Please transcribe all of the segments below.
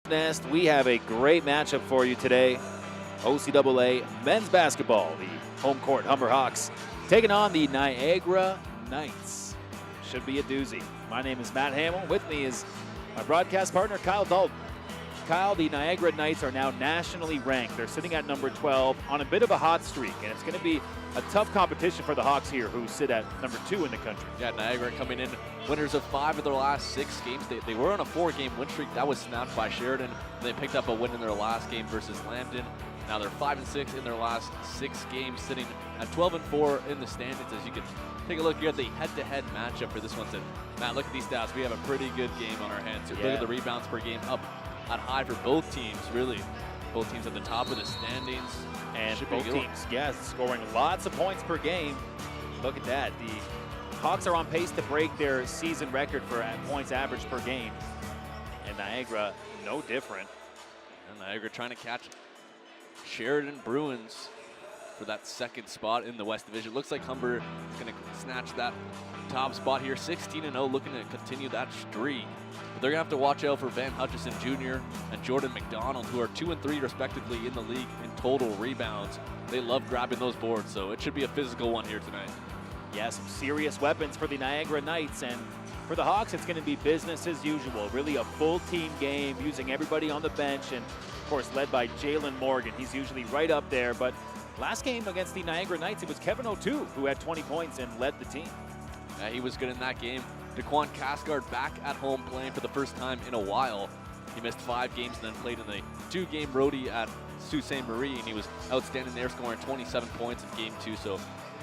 Nest, we have a great matchup for you today. OCAA men's basketball, the home court Humber Hawks taking on the Niagara Knights. Should be a doozy. My name is Matt Hamill. With me is my broadcast partner, Kyle Dalton. Kyle, the Niagara Knights are now nationally ranked. They're sitting at number 12 on a bit of a hot streak, and it's going to be a tough competition for the Hawks here, who sit at number 2 in the country. Yeah, Niagara coming in winners of 5 of their last 6 games. They were on a 4-game win streak. That was snapped by Sheridan. They picked up a win in their last game versus Lambton. Now they're 5-6 in their last 6 games, sitting at 12-4 in the standings. As you can take a look here at the head-to-head matchup for this one. So, Matt, look at these stats. We have a pretty good game on our hands. Look at the rebounds per game up at high for both teams, really. Both teams at the top of the standings. And both teams, scoring lots of points per game. Look at that. The Hawks are on pace to break their season record for points average per game. And Niagara, no different. And Niagara trying to catch Sheridan Bruins for that second spot in the West Division. Looks like Humber is going to snatch that top spot here. 16-0, looking to continue that streak. But they're going to have to watch out for Van Hutchison Jr. and Jordan McDonald, who are 2 and 3 respectively in the league in total rebounds. They love grabbing those boards, so it should be a physical one here tonight. Yeah, some serious weapons for the Niagara Knights, and for the Hawks, it's going to be business as usual. Really a full team game, using everybody on the bench, and of course led by Jalen Morgan. He's usually right up there, but last game against the Niagara Knights, it was Kevin O'Toole who had 20 points and led the team. Yeah, he was good in that game. Daquan Cascard back at home playing for the first time in a while. He missed 5 games and then played in the 2-game roadie at Sault Ste. Marie, and he was outstanding there, scoring 27 points in game 2. So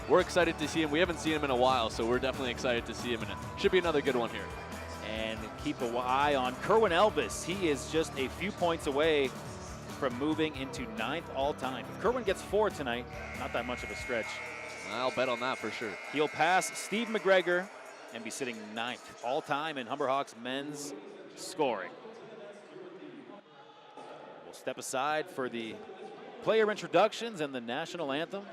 we're excited to see him. We haven't seen him in a while, so we're definitely excited to see him, and it should be another good one here. And keep an eye on Kerwin Elvis. He is just a few points away from moving into 9th all-time. If Kerwin gets 4 tonight, not that much of a stretch. I'll bet on that for sure. He'll pass Steve McGregor and be sitting 9th all-time in Humber Hawks men's scoring. We'll step aside for the player introductions and the national anthem.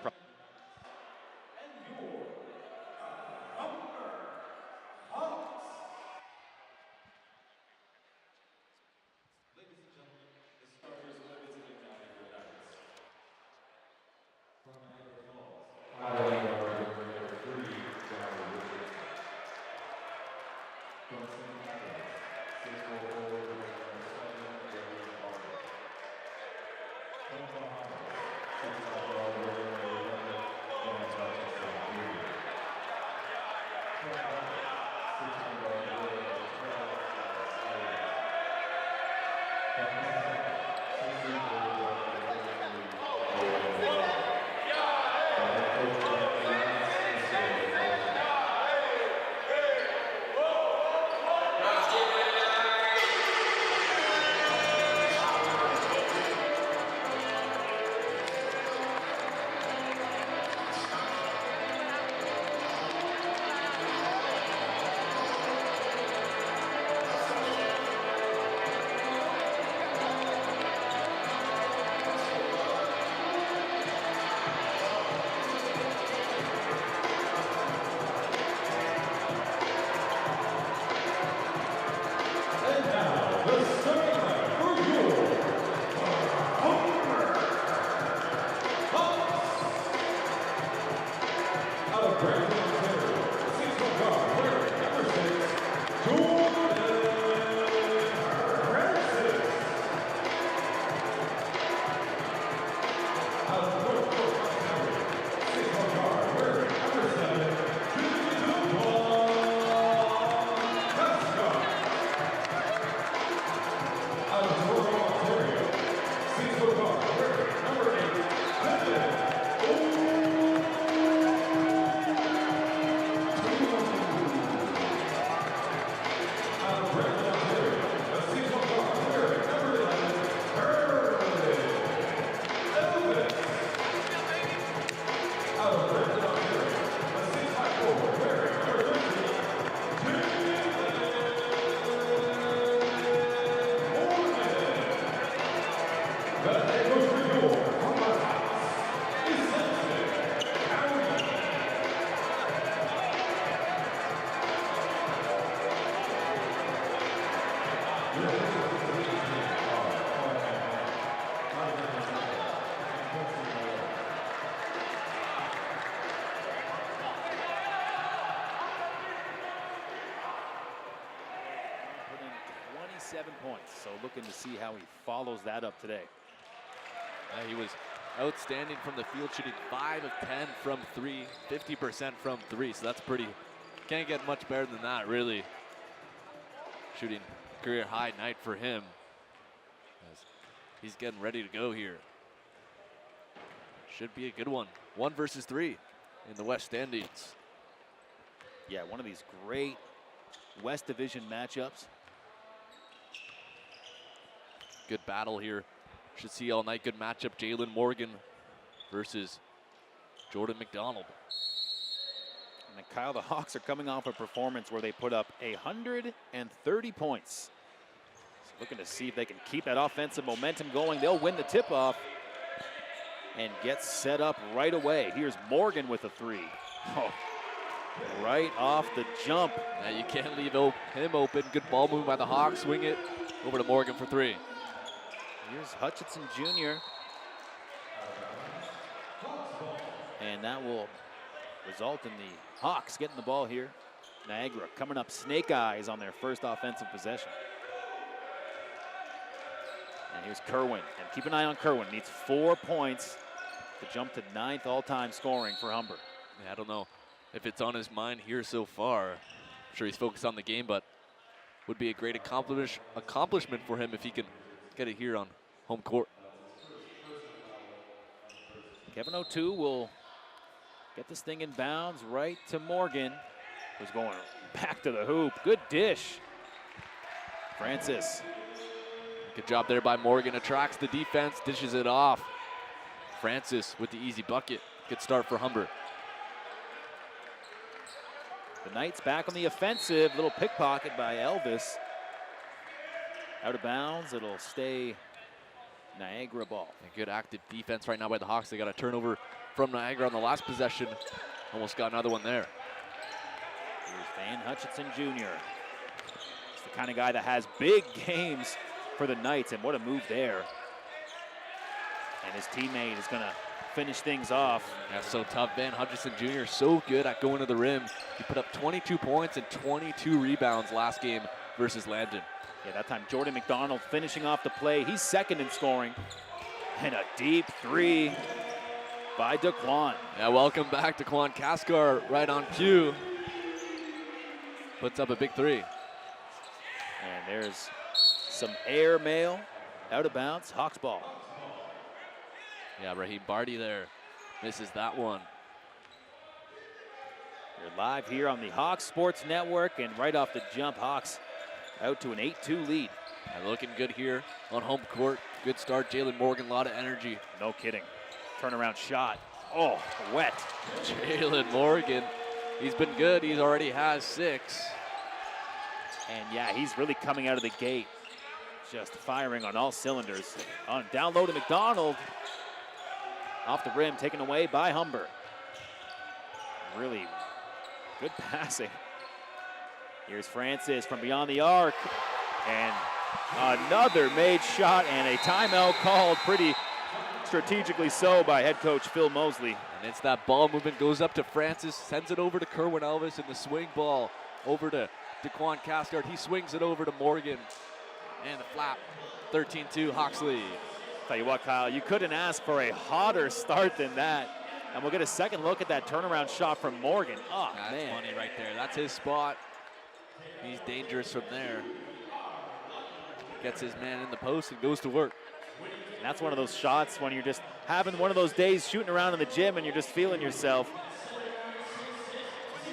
7 points. So looking to see how he follows that up today. Yeah, he was outstanding from the field, shooting 5 of 10 from 3, 50% from 3. So that's pretty, can't get much better than that, really. Shooting career high night for him as he's getting ready to go here. Should be a good one. 1 versus 3 in the West Standings. Yeah, one of these great West Division matchups. Good battle here. Should see all night. Good matchup. Jalen Morgan versus Jordan McDonald. And Kyle, the Hawks are coming off a performance where they put up 130 points. So looking to see if they can keep that offensive momentum going. They'll win the tip-off and get set up right away. Here's Morgan with a 3. Oh, right off the jump. Yeah, you can't leave him open. Good ball movement by the Hawks. Swing it over to Morgan for 3. Here's Hutchinson Jr. And that will result in the Hawks getting the ball here. Niagara coming up snake eyes on their first offensive possession. And here's Kerwin. And keep an eye on Kerwin. Needs 4 points to jump to 9th all-time scoring for Humber. Yeah, I don't know if it's on his mind here so far. I'm sure he's focused on the game, but would be a great accomplishment for him if he can get it here on home court. Kevin O'Toole will get this thing in bounds right to Morgan, who's going back to the hoop. Good dish. Francis. Good job there by Morgan. Attracts the defense, dishes it off. Francis with the easy bucket. Good start for Humber. The Knights back on the offensive. Little pickpocket by Elvis. Out of bounds. It'll stay Niagara ball. A good active defense right now by the Hawks. They got a turnover from Niagara on the last possession. Almost got another one there. Here's Van Hutchinson Jr. He's the kind of guy that has big games for the Knights, and what a move there. And his teammate is gonna finish things off. Yeah, so tough. Van Hutchinson Jr. so good at going to the rim. He put up 22 points and 22 rebounds last game versus Lambton. Yeah, that time Jordan McDonald finishing off the play. He's second in scoring. And a deep 3 by Daquan. Yeah, welcome back to Daquan Kaskar right on cue. Puts up a big 3. And there's some air mail out of bounds. Hawks ball. Yeah, Raheem Barty there misses that one. You're live here on the Hawks Sports Network, and right off the jump, Hawks out to an 8-2 lead. Yeah, looking good here on home court. Good start. Jalen Morgan, a lot of energy. No kidding. Turnaround shot. Oh, wet. Jalen Morgan, he's been good. He already has 6. And yeah, he's really coming out of the gate, just firing on all cylinders. On down low to McDonald. Off the rim, taken away by Humber. Really good passing. Here's Francis from beyond the arc. And another made shot, and a timeout called pretty strategically so by head coach Phil Mosley. And it's that ball movement, goes up to Francis, sends it over to Kerwin Elvis, and the swing ball over to Daquan Caskard. He swings it over to Morgan. And the flap, 13-2, Hawks lead. Tell you what, Kyle, you couldn't ask for a hotter start than that. And we'll get a second look at that turnaround shot from Morgan. Oh, that's man. money right there. That's his spot. He's dangerous from there. Gets his man in the post and goes to work. And that's one of those shots when you're just having one of those days shooting around in the gym and you're just feeling yourself.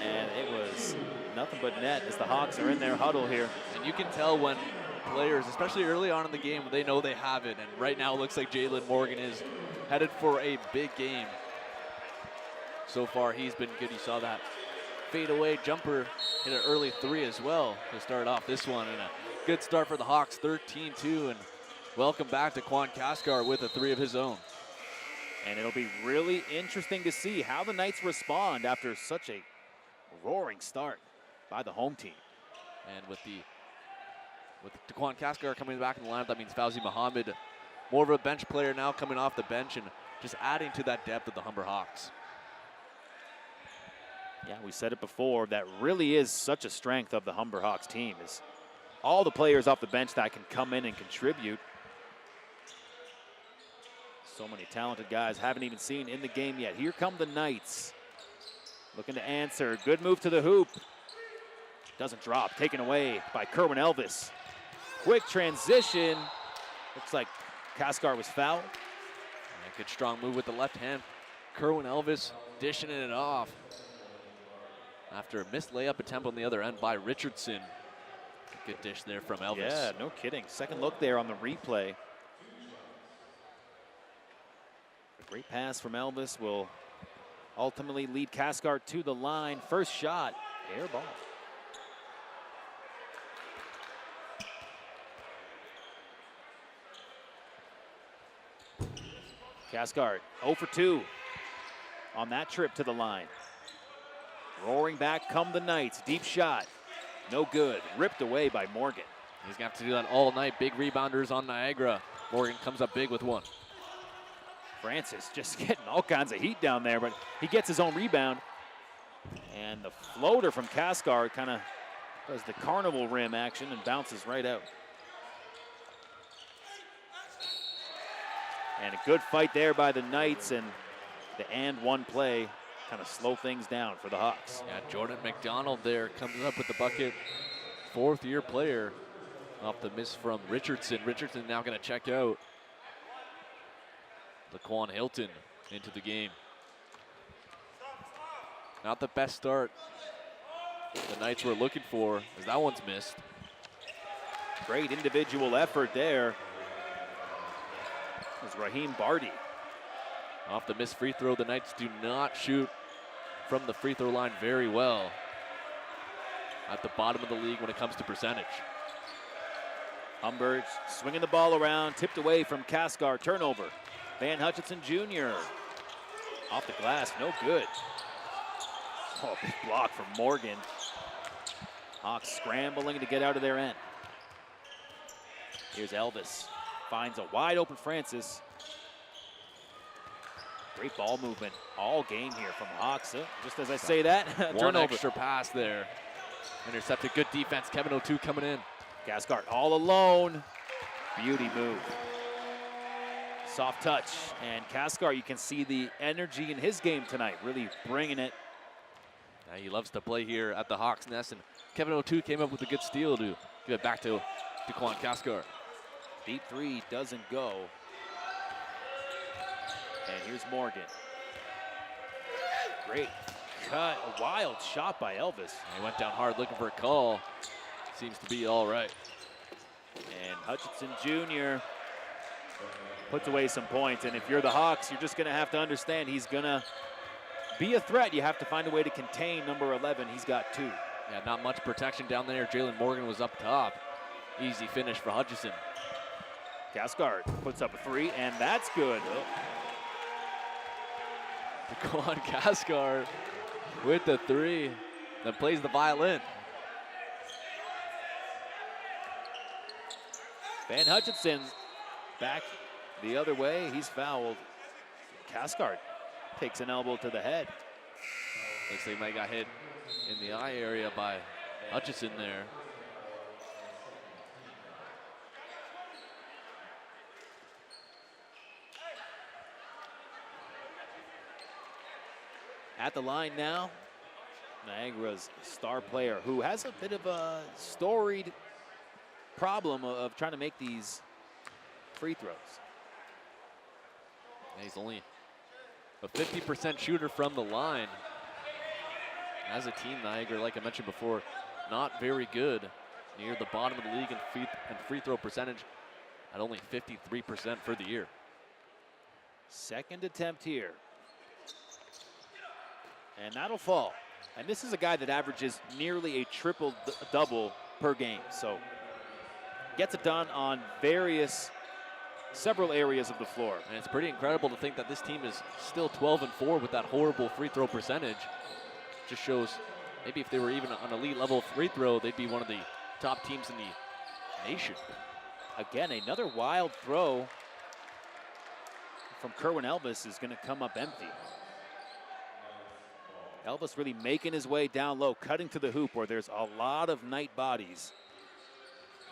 And it was nothing but net as the Hawks are in their huddle here. And you can tell when players, especially early on in the game, they know they have it. And right now it looks like Jalen Morgan is headed for a big game. So far he's been good. You saw that fadeaway jumper, hit an early 3 as well to start off this one. And a good start for the Hawks, 13-2. And welcome back to Daquan Caskar with a 3 of his own. And it'll be really interesting to see how the Knights respond after such a roaring start by the home team. And with Daquan Caskar coming back in the lineup, that means Fauzi Muhammad, more of a bench player now, coming off the bench and just adding to that depth of the Humber Hawks. Yeah, we said it before, that really is such a strength of the Humber Hawks team, is all the players off the bench that can come in and contribute. So many talented guys haven't even seen in the game yet. Here come the Knights. Looking to answer. Good move to the hoop. Doesn't drop. Taken away by Kerwin Elvis. Quick transition. Looks like Kaskar was fouled. Yeah, good strong move with the left hand. Kerwin Elvis dishing it off after a missed layup attempt on the other end by Richardson. Good dish there from Elvis. Yeah, no kidding. Second look there on the replay. A great pass from Elvis will ultimately lead Kaskar to the line. First shot, air ball. Kaskar 0 for 2 on that trip to the line. Roaring back come the Knights. Deep shot. No good. Ripped away by Morgan. He's going to have to do that all night. Big rebounders on Niagara. Morgan comes up big with one. Francis just getting all kinds of heat down there, but he gets his own rebound. And the floater from Kaskar kind of does the carnival rim action and bounces right out. And a good fight there by the Knights, and the and one play kind of slow things down for the Hawks. Yeah, Jordan McDonald there comes up with the bucket. Fourth-year player off the miss from Richardson. Richardson now going to check out. Laquan Hilton into the game. Not the best start the Knights were looking for, as that one's missed. Great individual effort there. It was Raheem Barty. Off the missed free throw, the Knights do not shoot from the free throw line very well. At the bottom of the league when it comes to percentage. Humbert swinging the ball around, tipped away from Kaskar, turnover. Van Hutchinson Jr. off the glass, no good. Oh, big block from Morgan. Hawks scrambling to get out of their end. Here's Elvis, finds a wide open Francis. Great ball movement all game here from Hawks. Just as I say that, one turnover. extra pass there. Intercepted, good defense. Kevin O'Toole coming in. Kaskar all alone. Beauty move. Soft touch, and Kaskar, you can see the energy in his game tonight, really bringing it. Yeah, he loves to play here at the Hawks Nest, and Kevin O'Toole came up with a good steal to give it back to Daquan Kaskar. Deep three doesn't go. And here's Morgan. Great cut, a wild shot by Elvis. He went down hard looking for a call. Seems to be all right. And Hutchinson Jr. puts away some points. And if you're the Hawks, you're just going to have to understand he's going to be a threat. You have to find a way to contain number 11. He's got 2. Yeah, not much protection down there. Jalen Morgan was up top. Easy finish for Hutchinson. Kaskar puts up a 3, and that's good. Oh. Daquan Kaskar with the 3, then plays the violin. Van Hutchinson back the other way. He's fouled. Kaskar takes an elbow to the head. Looks like he might got hit in the eye area by Hutchinson there. At the line now, Niagara's star player, who has a bit of a storied problem of trying to make these free throws. Yeah, he's only a 50% shooter from the line. As a team, Niagara, like I mentioned before, not very good. Near the bottom of the league in free throw percentage at only 53% for the year. Second attempt here. And that'll fall. And this is a guy that averages nearly a triple-double per game. So gets it done on several areas of the floor. And it's pretty incredible to think that this team is still 12-4 with that horrible free throw percentage. Just shows maybe if they were even on elite level free throw, they'd be one of the top teams in the nation. Again, another wild throw from Kerwin Elvis is going to come up empty. Elvis really making his way down low, cutting to the hoop where there's a lot of Knight bodies.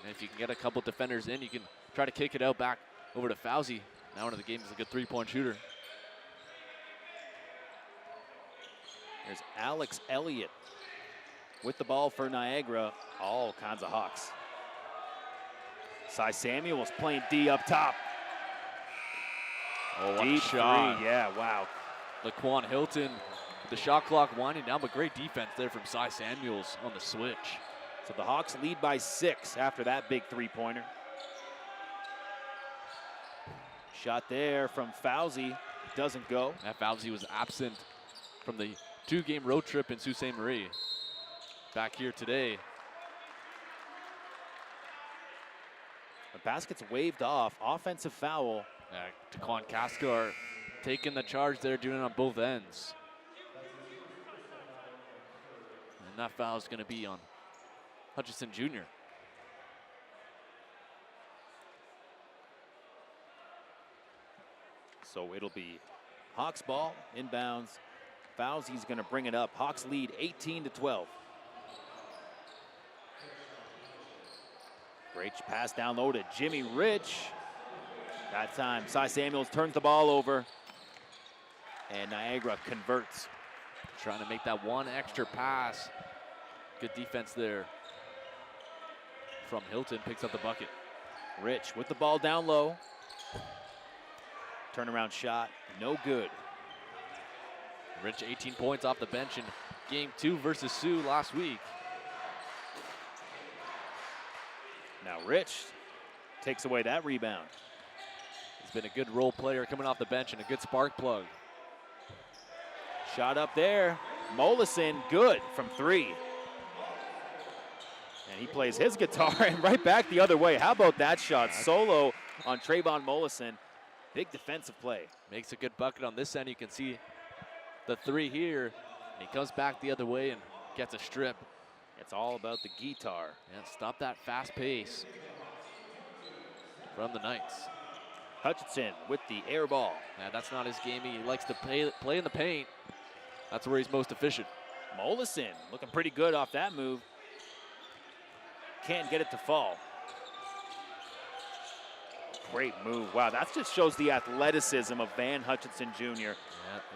And if you can get a couple defenders in, you can try to kick it out back over to Fauzi. Now into the game is a good three-point shooter. There's Alex Elliott with the ball for Niagara. All kinds of Hawks. Cy Samuels playing D up top. Oh, what Deep a shot. three, yeah, wow. Laquan Hilton, the shot clock winding down, but great defense there from Cy Samuels on the switch. So the Hawks lead by 6 after that big three-pointer. Shot there from Fauzi, doesn't go. That Fauzi was absent from the 2-game road trip in Sault Ste. Marie. Back here today. The basket's waved off, offensive foul. Taquan Kaskar taking the charge there, doing it on both ends. And that foul is going to be on Hutchinson Jr. So it'll be Hawks ball, inbounds. Fauzi's going to bring it up. Hawks lead 18-12. Great pass down low to Jimmy Rich. That time, Cy Samuels turns the ball over, and Niagara converts. Trying to make that one extra pass. Good defense there from Hilton, picks up the bucket. Rich with the ball down low. Turnaround shot, no good. Rich 18 points off the bench in game 2 versus Sioux last week. Now Rich takes away that rebound. He's been a good role player coming off the bench and a good spark plug. Shot up there. Mollison, good from 3. And he plays his guitar and right back the other way. How about that shot? Solo on Trayvon Mollison. Big defensive play. Makes a good bucket on this end. You can see the 3 here. And he comes back the other way and gets a strip. It's all about the guitar. Yeah, stop that fast pace from the Knights. Hutchinson with the air ball. Yeah, that's not his game. He likes to play in the paint. That's where he's most efficient. Mollison looking pretty good off that move. Can't get it to fall. Great move. Wow, that just shows the athleticism of Van Hutchinson Jr. Yeah,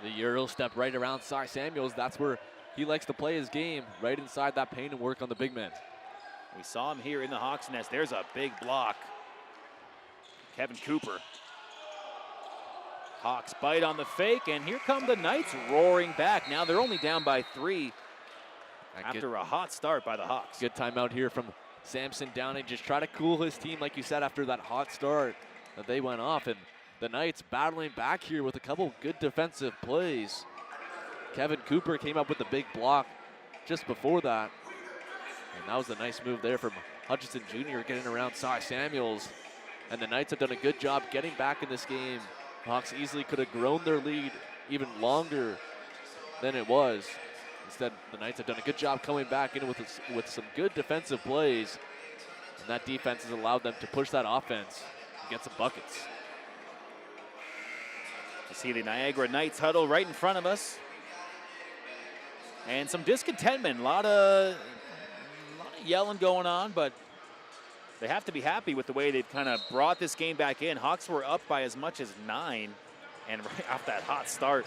the Euro step right around Cy Samuels. That's where he likes to play his game, right inside that paint and work on the big men. We saw him here in the Hawks nest. There's a big block. Kevin Cooper. Hawks bite on the fake, and here come the Knights roaring back. Now they're only down by 3 after a hot start by the Hawks. Good timeout here from Samson Downing. Just try to cool his team, like you said, after that hot start that they went off. And the Knights battling back here with a couple good defensive plays. Kevin Cooper came up with the big block just before that. And that was a nice move there from Hutchinson Jr. getting around Cy Samuels. And the Knights have done a good job getting back in this game. Hawks easily could have grown their lead even longer than it was. Instead, the Knights have done a good job coming back in with some good defensive plays. And that defense has allowed them to push that offense and get some buckets. You see the Niagara Knights huddle right in front of us. And some discontentment, a lot of yelling going on, but they have to be happy with the way they've kind of brought this game back in. Hawks were up by as much as 9, and right off that hot start.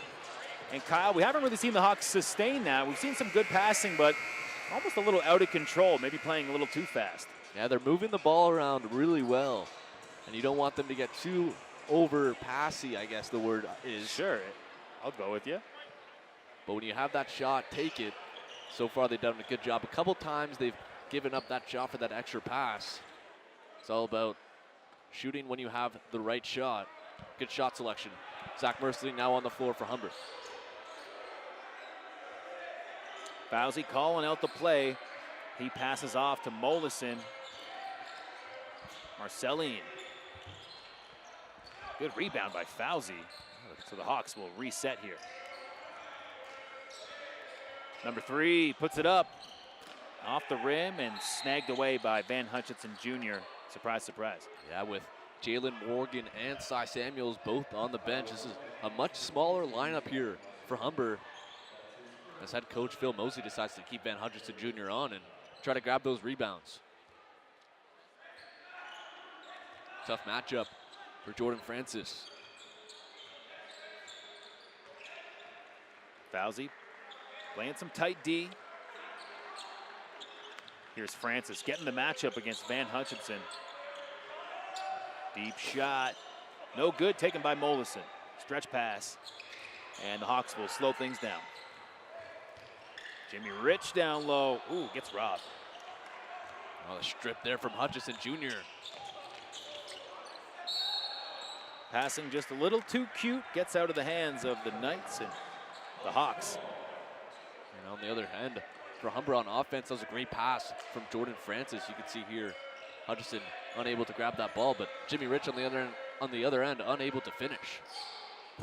And Kyle, we haven't really seen the Hawks sustain that. We've seen some good passing, but almost a little out of control, maybe playing a little too fast. Yeah, they're moving the ball around really well, and you don't want them to get too over-passy, I guess the word is. Sure, I'll go with you. But when you have that shot, take it. So far, they've done a good job. A couple times they've given up that shot for that extra pass. It's all about shooting when you have the right shot. Good shot selection. Zach Mersley now on the floor for Humber. Fauzi calling out the play. He passes off to Mollison. Marceline. Good rebound by Fauzi. So the Hawks will reset here. Number 3 puts it up off the rim and snagged away by Van Hutchinson Jr. Surprise, surprise. Yeah, with Jalen Morgan and Cy Samuels both on the bench. This is a much smaller lineup here for Humber, as head coach Phil Mosey decides to keep Van Hutchinson Jr. on and try to grab those rebounds. Tough matchup for Jordan Francis. Fauzi playing some tight D. Here's Francis getting the matchup against Van Hutchinson. Deep shot. No good, taken by Mollison. Stretch pass. And the Hawks will slow things down. Jimmy Rich down low. Ooh, gets robbed. Oh, the strip there from Hutchison Jr. Passing just a little too cute. Gets out of the hands of the Knights and the Hawks. And on the other hand, for Humber on offense, that was a great pass from Jordan Francis. You can see here, Hutchison unable to grab that ball, but Jimmy Rich on the other end, unable to finish.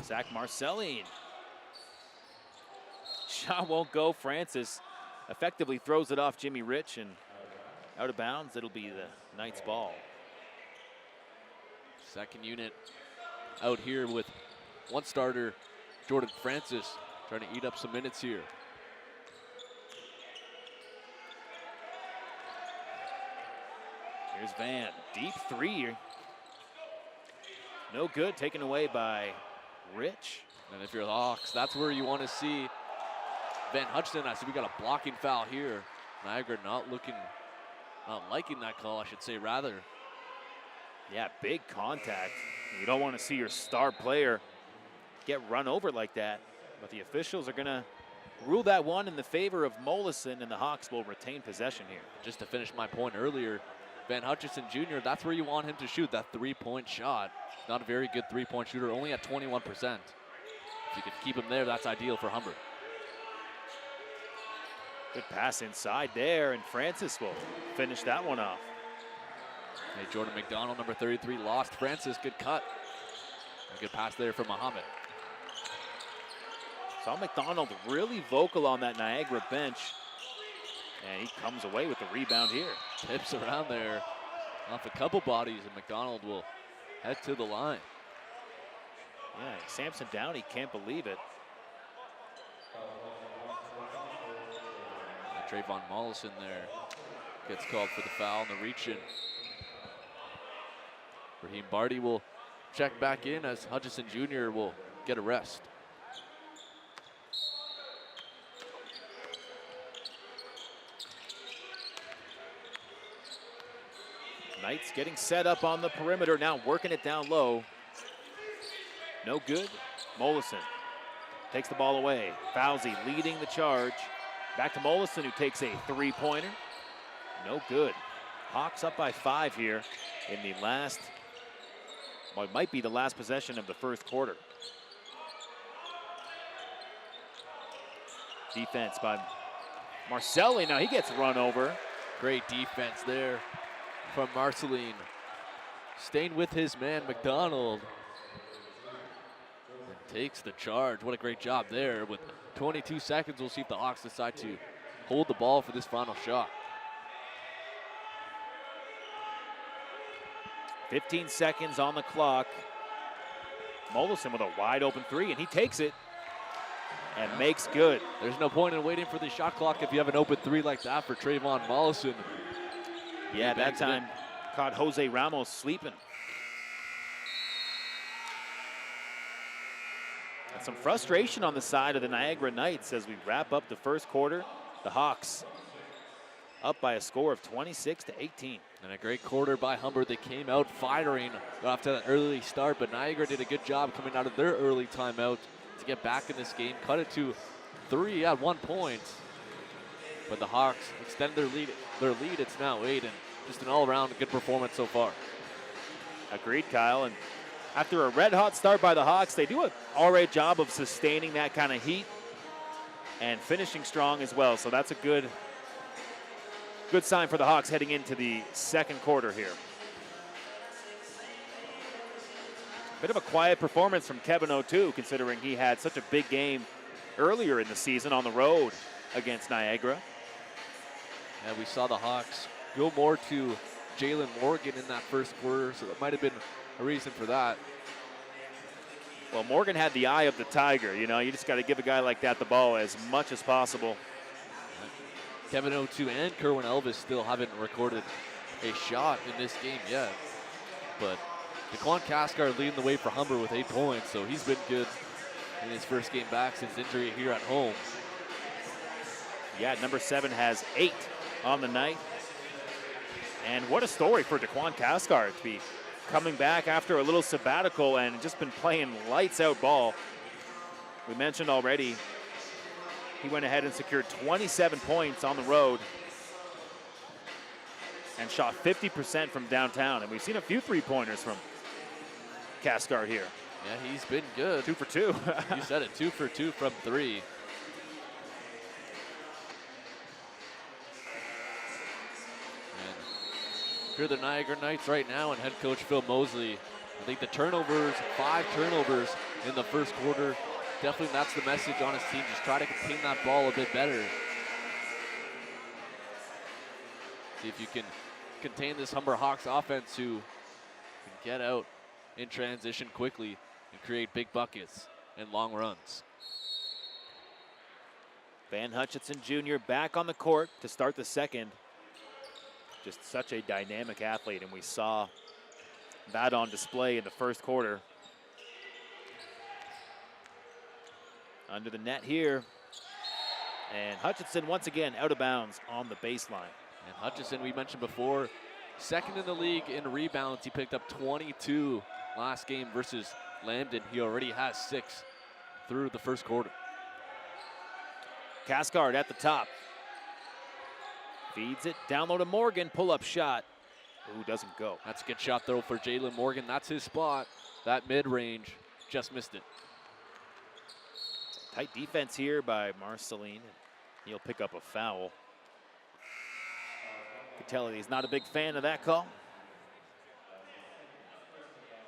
Zach Marcelline. Shot won't go. Francis effectively throws it off Jimmy Rich and out of bounds. It'll be the Knights' ball. Second unit out here with one starter, Jordan Francis, trying to eat up some minutes here. Here's Van, deep three. No good, taken away by Rich. And if you're the Hawks, that's where you want to see Van Hutchinson. I see we got a blocking foul here. Niagara not liking that call, I should say, rather. Yeah, big contact. You don't want to see your star player get run over like that, but the officials are going to rule that one in the favor of Mollison, and the Hawks will retain possession here. Just to finish my point earlier, Van Hutchinson Jr., that's where you want him to shoot, that three-point shot. Not a very good three-point shooter, only at 21%. If you can keep him there, that's ideal for Humber. Good pass inside there, and Francis will finish that one off. Hey, Jordan McDonald, number 33, lost Francis. Good cut. A good pass there from Muhammad. Saw McDonald really vocal on that Niagara bench, and he comes away with the rebound here. Tips around there off a couple bodies, and McDonald will head to the line. Yeah, Samson Downey can't believe it. And Trayvon Mollison there gets called for the foul on the reach-in. Raheem Barty will check back in as Hutchison Jr. will get a rest. Knights getting set up on the perimeter now, working it down low. No good. Mollison takes the ball away. Fauzi leading the charge. Back to Mollison, who takes a three-pointer. No good. Hawks up by 5 here in the last, well, it might be the last possession of the first quarter. Defense by Marcelli. Now he gets run over. Great defense there from Marceline. Staying with his man, McDonald. And takes the charge. What a great job there. With 22 seconds, we'll see if the Hawks decide to hold the ball for this final shot. 15 seconds on the clock. Mollison with a wide open three, and he takes it and makes good. There's no point in waiting for the shot clock if you have an open three like that for Trayvon Mollison. Yeah, that time caught Jose Ramos sleeping. And some frustration on the side of the Niagara Knights as we wrap up the first quarter. The Hawks up by a score of 26-18. And a great quarter by Humber. They came out firing after that early start, but Niagara did a good job coming out of their early timeout to get back in this game. Cut it to 3 at 1 point. But the Hawks extend their lead. It's now 8, and just an all-around good performance so far. Agreed, Kyle. And after a red-hot start by the Hawks, they do an all-right job of sustaining that kind of heat and finishing strong as well. So that's a good sign for the Hawks heading into the second quarter here. Bit of a quiet performance from Kevin O'Toole, considering he had such a big game earlier in the season on the road against Niagara. And we saw the Hawks go more to Jalen Morgan in that first quarter, so that might have been a reason for that. Well, Morgan had the eye of the tiger. You know, you just got to give a guy like that the ball as much as possible. Kevin O'Toole and Kerwin Elvis still haven't recorded a shot in this game yet. But DeQuan Cathcart leading the way for Humber with 8 points, so he's been good in his first game back since injury here at home. Yeah, number 7 has 8 on the night. And what a story for DeQuan Cathcart to be coming back after a little sabbatical and just been playing lights out ball. We mentioned already, he went ahead and secured 27 points on the road and shot 50% from downtown. And we've seen a few three-pointers from Cathcart here. Yeah, he's been good. 2 for 2. You said it, 2 for 2 from 3. And if you're the Niagara Knights right now and head coach Phil Mosley, I think the turnovers, 5 turnovers in the first quarter, definitely that's the message on his team. Just try to contain that ball a bit better. See if you can contain this Humber Hawks offense who can get out in transition quickly and create big buckets and long runs. Van Hutchinson Jr. back on the court to start the second. Just such a dynamic athlete, and we saw that on display in the first quarter. Under the net here. And Hutchinson once again out of bounds on the baseline. And Hutchinson, we mentioned before, second in the league in rebounds. He picked up 22 last game versus Lambton. He already has 6 through the first quarter. Cathcart at the top. Feeds it down low to Morgan. Pull-up shot. Ooh, doesn't go. That's a good shot, though, for Jalen Morgan. That's his spot. That mid-range, just missed it. Tight defense here by Marceline. He'll pick up a foul. Could tell he's not a big fan of that call.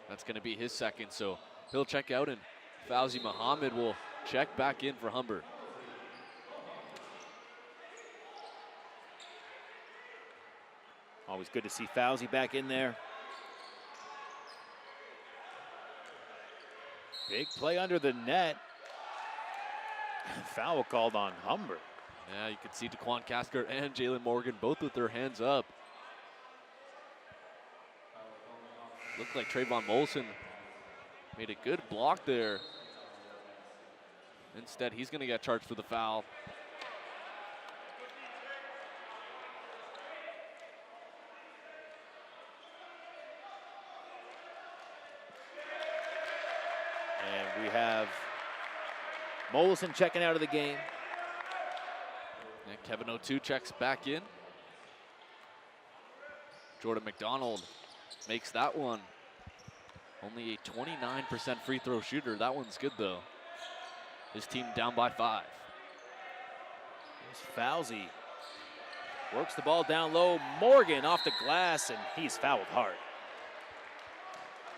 That's going to be his second, so he'll check out, and Fauzi Muhammad will check back in for Humber. Always good to see Fauzi back in there. Big play under the net. Foul called on Humber. Yeah, you can see DeQuan Cathcart and Jalen Morgan both with their hands up. Looked like Trayvon Molson made a good block there. Instead, he's going to get charged for the foul. And we have Molson checking out of the game. And Kevin O'Toole checks back in. Jordan McDonald makes that one. Only a 29% free throw shooter. That one's good, though. His team down by 5. Here's Fauzi. Works the ball down low. Morgan off the glass, and he's fouled hard.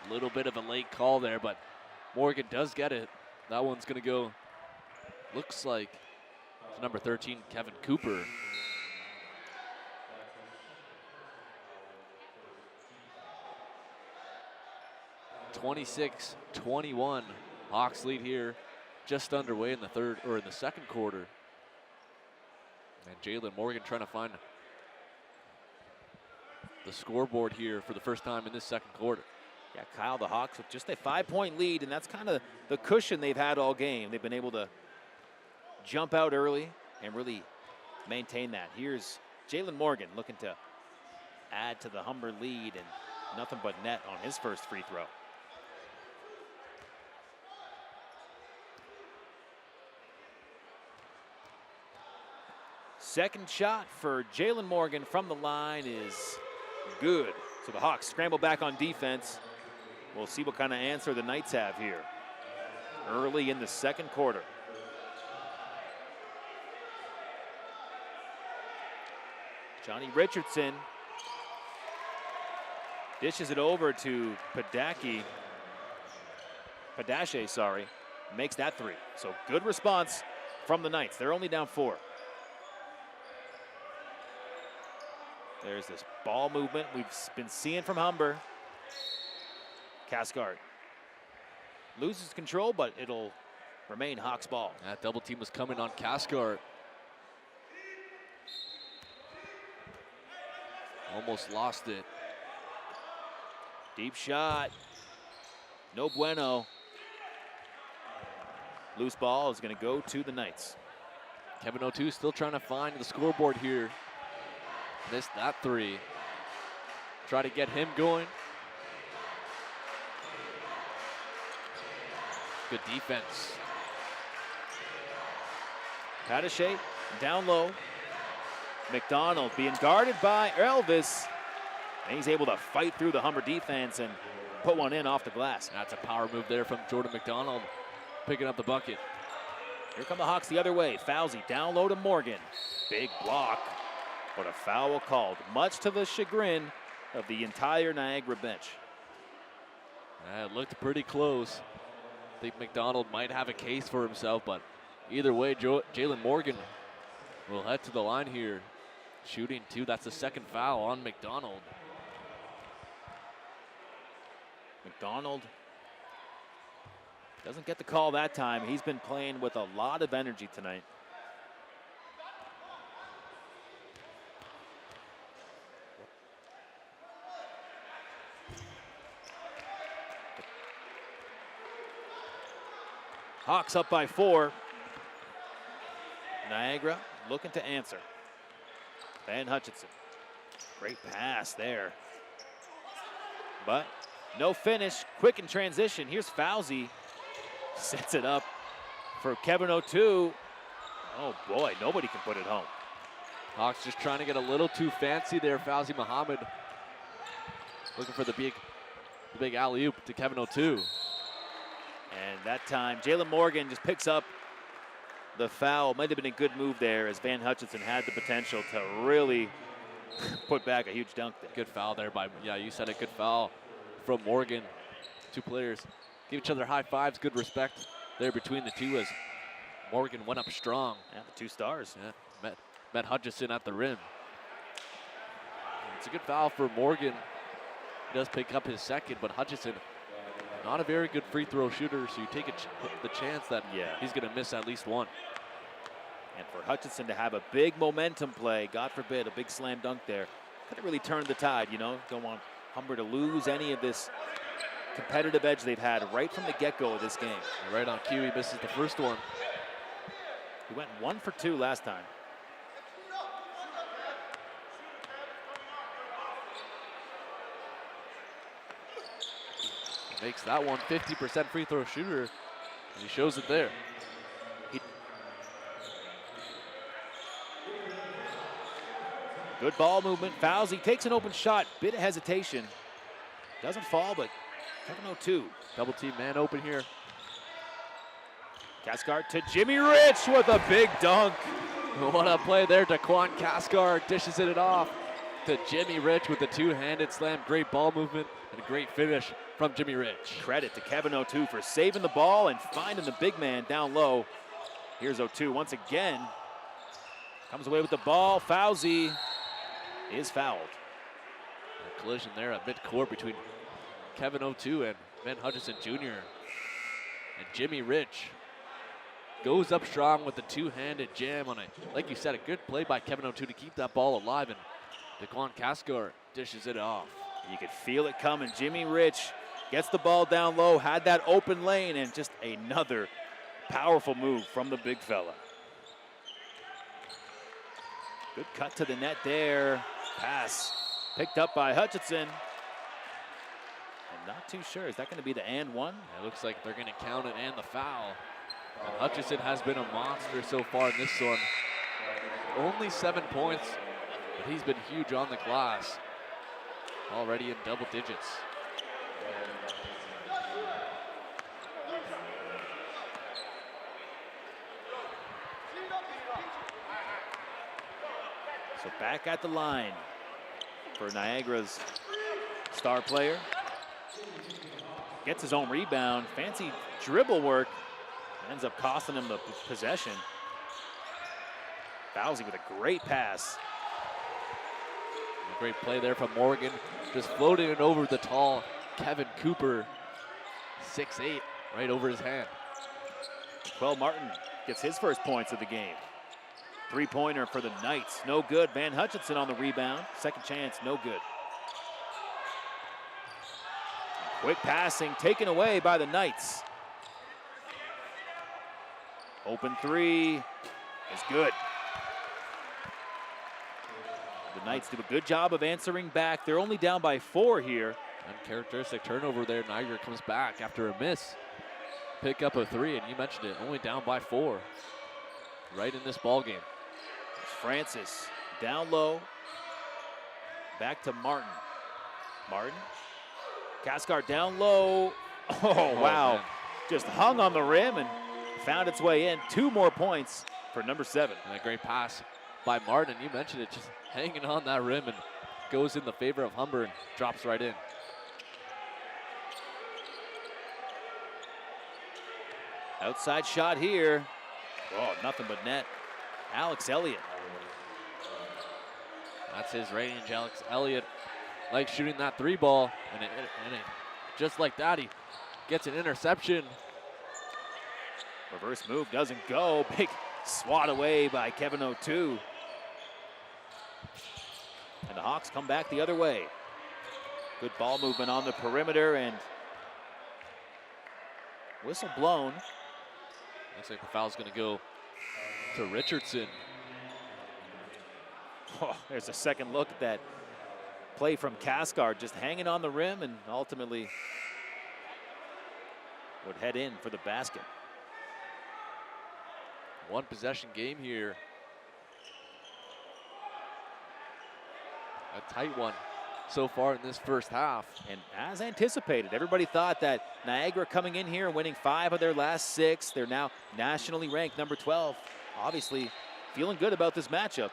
A little bit of a late call there, but Morgan does get it. That one's going to go, looks like, to number 13, Kevin Cooper. (26-21). Hawks lead here, just underway in the second quarter. And Jalen Morgan trying to find the scoreboard here for the first time in this second quarter. Yeah, Kyle, the Hawks with just a 5-point lead, and that's kind of the cushion they've had all game. They've been able to jump out early and really maintain that. Here's Jalen Morgan looking to add to the Humber lead, and nothing but net on his first free throw. Second shot for Jalen Morgan from the line is good. So the Hawks scramble back on defense. We'll see what kind of answer the Knights have here early in the second quarter. Johnny Richardson dishes it over to Padache, makes that 3. So good response from the Knights. They're only down 4. There's this ball movement we've been seeing from Humber. Cathcart loses control, but it'll remain Hawks ball. That double team was coming on Cathcart. Almost lost it. Deep shot. No bueno. Loose ball is going to go to the Knights. Kevin O2 still trying to find the scoreboard here. Missed that three. Try to get him going. Good defense. Patachet down low. McDonald being guarded by Elvis. And he's able to fight through the Humber defense and put one in off the glass. That's a power move there from Jordan McDonald, picking up the bucket. Here come the Hawks the other way. Fauzi down low to Morgan. Big block, but a foul called, much to the chagrin of the entire Niagara bench. It looked pretty close. I think McDonald might have a case for himself, but either way, Jalen Morgan will head to the line here. Shooting two, that's the second foul on McDonald. McDonald doesn't get the call that time. He's been playing with a lot of energy tonight. Hawks up by 4. Niagara looking to answer. Van Hutchinson. Great pass there. But no finish. Quick in transition. Here's Fauzi. Sets it up for Kevin O2. Oh boy, nobody can put it home. Hawks just trying to get a little too fancy there. Fauzi Muhammad looking for the big alley-oop to Kevin O2. And that time, Jalen Morgan just picks up the foul. Might have been a good move there, as Van Hutchinson had the potential to really put back a huge dunk there. Good foul there by, yeah, you said it, good foul from Morgan. Two players give each other high fives, good respect there between the two as Morgan went up strong. Yeah, the two stars. Yeah, met Hutchinson at the rim. It's a good foul for Morgan. He does pick up his second, but Hutchinson, not a very good free throw shooter, so you take the chance that he's going to miss at least one. And for Hutchinson to have a big momentum play, God forbid, a big slam dunk there, could have really turned the tide, you know? Don't want Humber to lose any of this competitive edge they've had right from the get-go of this game. And right on cue, he misses the first one. He went 1 for 2 last time. Makes that one 50% free throw shooter, and he shows it there. Good ball movement. Fauzi takes an open shot. Bit of hesitation. Doesn't fall, but Kevin O2. Double team man open here. Cascard to Jimmy Rich with a big dunk. What a play there. Daquan Cascard dishes it off to Jimmy Rich with the two-handed slam. Great ball movement and a great finish from Jimmy Rich. Credit to Kevin O2 for saving the ball and finding the big man down low. Here's O2 once again. Comes away with the ball. Fauzi is fouled. A collision there at midcourt between Kevin O2 and Ben Hutchinson Jr. And Jimmy Rich goes up strong with the two-handed jam on it. Like you said, a good play by Kevin O2 to keep that ball alive, and Daquan Cascard dishes it off. You could feel it coming. Jimmy Rich gets the ball down low, had that open lane, and just another powerful move from the big fella. Good cut to the net there. Pass picked up by Hutchinson. I'm not too sure. Is that going to be the and one? It looks like they're going to count it and the foul. And Hutchinson has been a monster so far in this one. Only 7 points, but he's been huge on the glass. Already in double digits. So back at the line for Niagara's star player. Gets his own rebound. Fancy dribble work. Ends up costing him the possession. Fauzi with a great pass. A great play there from Morgan. Just floating it over the tall Kevin Cooper. 6'8", right over his hand. Quell Martin gets his first points of the game. Three-pointer for the Knights. No good. Van Hutchinson on the rebound. Second chance, no good. Quick passing taken away by the Knights. Open three is good. The Knights do a good job of answering back. They're only down by 4 here. Uncharacteristic turnover there. Niagara comes back after a miss. Pick up a 3, and you mentioned it, only down by 4. Right in this ball game. Francis down low. Back to Martin. Martin. Cascar down low. Oh, wow. Man. Just hung on the rim and found its way in. 2 more points for number 7. And a great pass by Martin. You mentioned it, just hanging on that rim and goes in the favor of Humber and drops right in. Outside shot here. Oh, nothing but net. Alex Elliott. That's his range. Alex Elliott likes shooting that 3 ball. And just like that, he gets an interception. Reverse move doesn't go. Big swat away by Kevin O'Toole. And the Hawks come back the other way. Good ball movement on the perimeter and whistle blown. Looks like the foul's going to go to Richardson. Oh, there's a second look at that play from Cascar, just hanging on the rim and ultimately would head in for the basket. 1 possession game here. A tight one so far in this first half. And as anticipated, everybody thought that Niagara coming in here and winning 5 of their last 6. They're now nationally ranked number 12. Obviously feeling good about this matchup.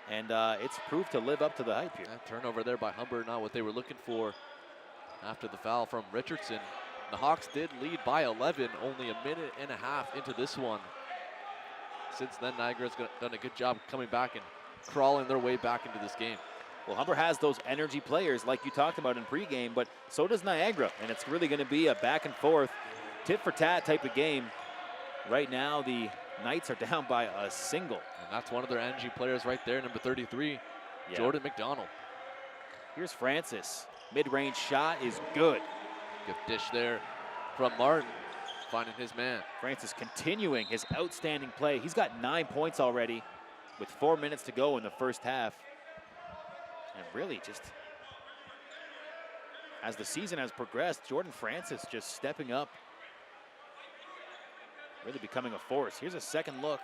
Yeah. And it's proved to live up to the hype here. That turnover there by Humber, not what they were looking for after the foul from Richardson. The Hawks did lead by 11, only a minute and a half into this one. Since then, Niagara's done a good job coming back and crawling their way back into this game. Well, Humber has those energy players like you talked about in pregame, but so does Niagara, and it's really going to be a back and forth, tit for tat type of game. Right now, the Knights are down by a single. And that's one of their energy players right there, number 33, yeah. Jordan McDonald. Here's Francis. Mid-range shot is good. Good dish there from Martin, finding his man. Francis continuing his outstanding play. He's got 9 points already with 4 minutes to go in the first half. And really just, as the season has progressed, Jordan Francis just stepping up, really becoming a force. Here's a second look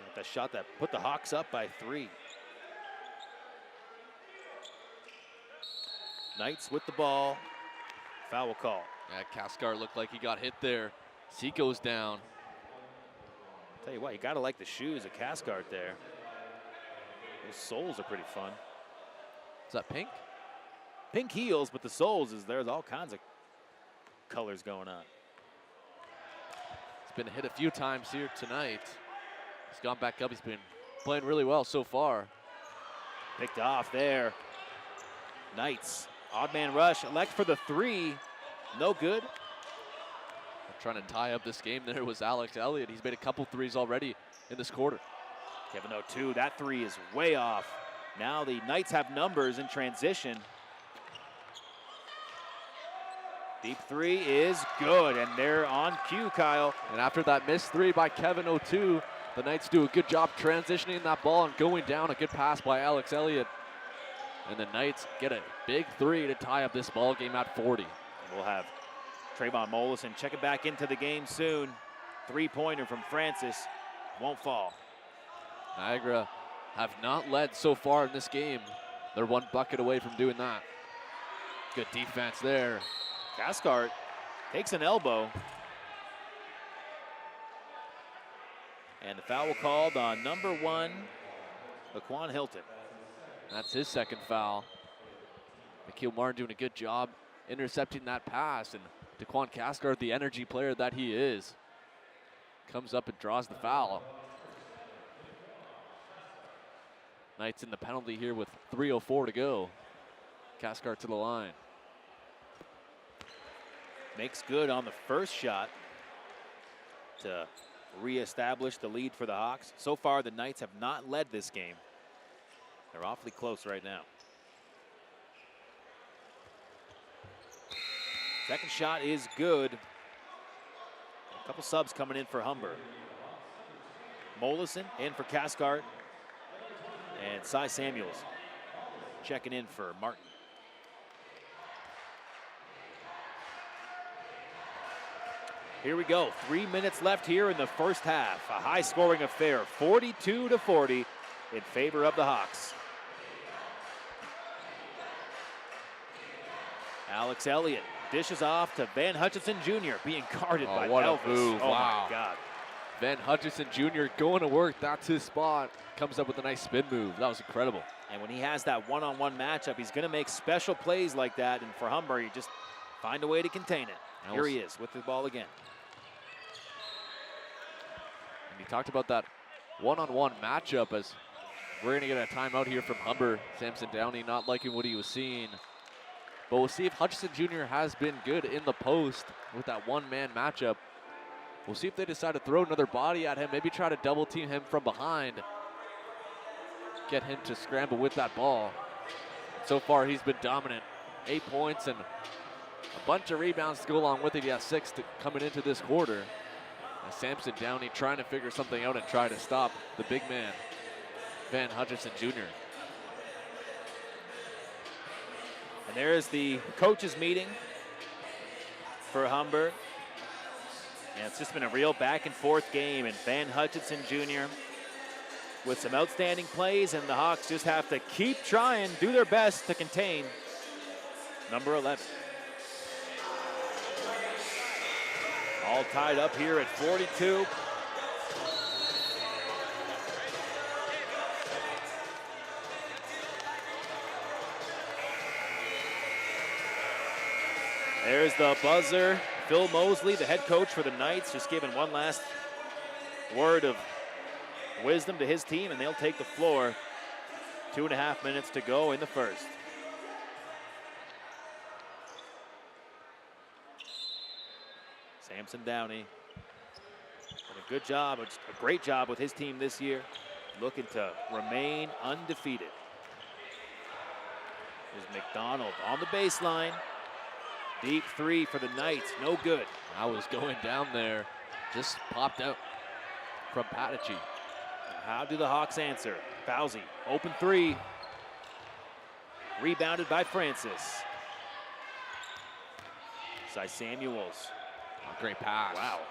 at the shot that put the Hawks up by 3. Knights with the ball, foul call. Yeah, Cascar looked like he got hit there. He goes down. Tell you what, you gotta like the shoes of Cascar there. Those soles are pretty fun. Is that pink? Pink heels, but the soles there's all kinds of colors going on. He's been hit a few times here tonight. He's gone back up. He's been playing really well so far. Picked off there. Knights, odd man rush, elect for the 3. No good. Trying to tie up this game there was Alex Elliott. He's made a couple threes already in this quarter. Kevin O'Toole, that 3 is way off. Now the Knights have numbers in transition. Deep 3 is good, and they're on cue, Kyle. And after that missed 3 by Kevin O'Toole, the Knights do a good job transitioning that ball and going down. A good pass by Alex Elliott. And the Knights get a big 3 to tie up this ball game at 40. We'll have Trayvon Mollison checking back into the game soon. 3-pointer from Francis, won't fall. Niagara have not led so far in this game. They're 1 bucket away from doing that. Good defense there. Cascar takes an elbow. And the foul called on number 1, Laquan Hilton. That's his second foul. Nikhil Martin doing a good job intercepting that pass, and Daquan Cascar, the energy player that he is, comes up and draws the foul. Knights in the penalty here with 3:04 to go. Cascar to the line. Makes good on the first shot to reestablish the lead for the Hawks. So far, the Knights have not led this game. They're awfully close right now. Second shot is good. A couple subs coming in for Humber. Mollison in for Cathcart. And Cy Samuels checking in for Martin. Here we go, 3 minutes left here in the first half. A high-scoring affair, 42-40 in favor of the Hawks. Alex Elliott dishes off to Van Hutchinson Jr. being guarded by what Elvis. a move, oh wow. My God. Van Hutchinson Jr. going to work, that's his spot. Comes up with a nice spin move, that was incredible. And when he has that one-on-one matchup, he's gonna make special plays like that, and for Humber, you just find a way to contain it. Here he is with the ball again. And he talked about that one-on-one matchup as we're gonna get a timeout here from Humber. Samson Downey not liking what he was seeing. But we'll see if Hutchinson Jr. has been good in the post with that one-man matchup. We'll see if they decide to throw another body at him, maybe try to double team him from behind. Get him to scramble with that ball. So far, he's been dominant. 8 points and a bunch of rebounds to go along with it. He has 6 coming into this quarter. As Samson Downey trying to figure something out and try to stop the big man, Van Hutchinson Jr. And there's the coaches meeting for Humber. And it's just been a real back and forth game, and Van Hutchinson Jr. with some outstanding plays, and the Hawks just have to keep trying, do their best to contain number 11. All tied up here at 42. There's the buzzer. Phil Mosley, the head coach for the Knights, just giving one last word of wisdom to his team, and they'll take the floor. 2.5 minutes to go in the first. Samson Downey did a good job, a great job with his team this year, looking to remain undefeated. There's McDonald on the baseline. Deep three for the Knights, no good. I was going down there, just popped out from Patachi. How do the Hawks answer? Fauzi, open three. Rebounded by Francis. Cy Samuels. Oh, great pass. Wow.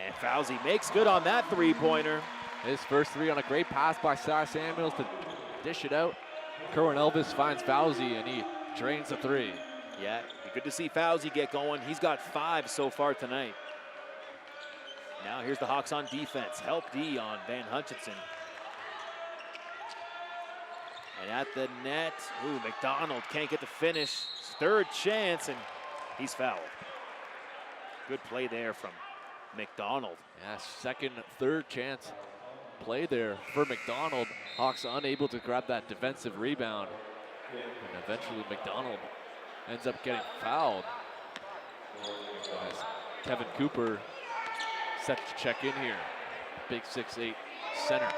And Fauzi makes good on that three-pointer. His first three on a great pass by Cy Samuels to dish it out. Kerwin Elvis finds Fauzi and he drains the three. Yeah, good to see Fauzi get going. He's got 5 so far tonight. Now here's the Hawks on defense. Help D on Van Hutchinson. And at the net, ooh, McDonald can't get the finish. Third chance, and he's fouled. Good play there from McDonald. Yeah, second, third chance play there for McDonald. Hawks unable to grab that defensive rebound. And eventually McDonald ends up getting fouled. As Kevin Cooper set to check in here. Big 6'8" center.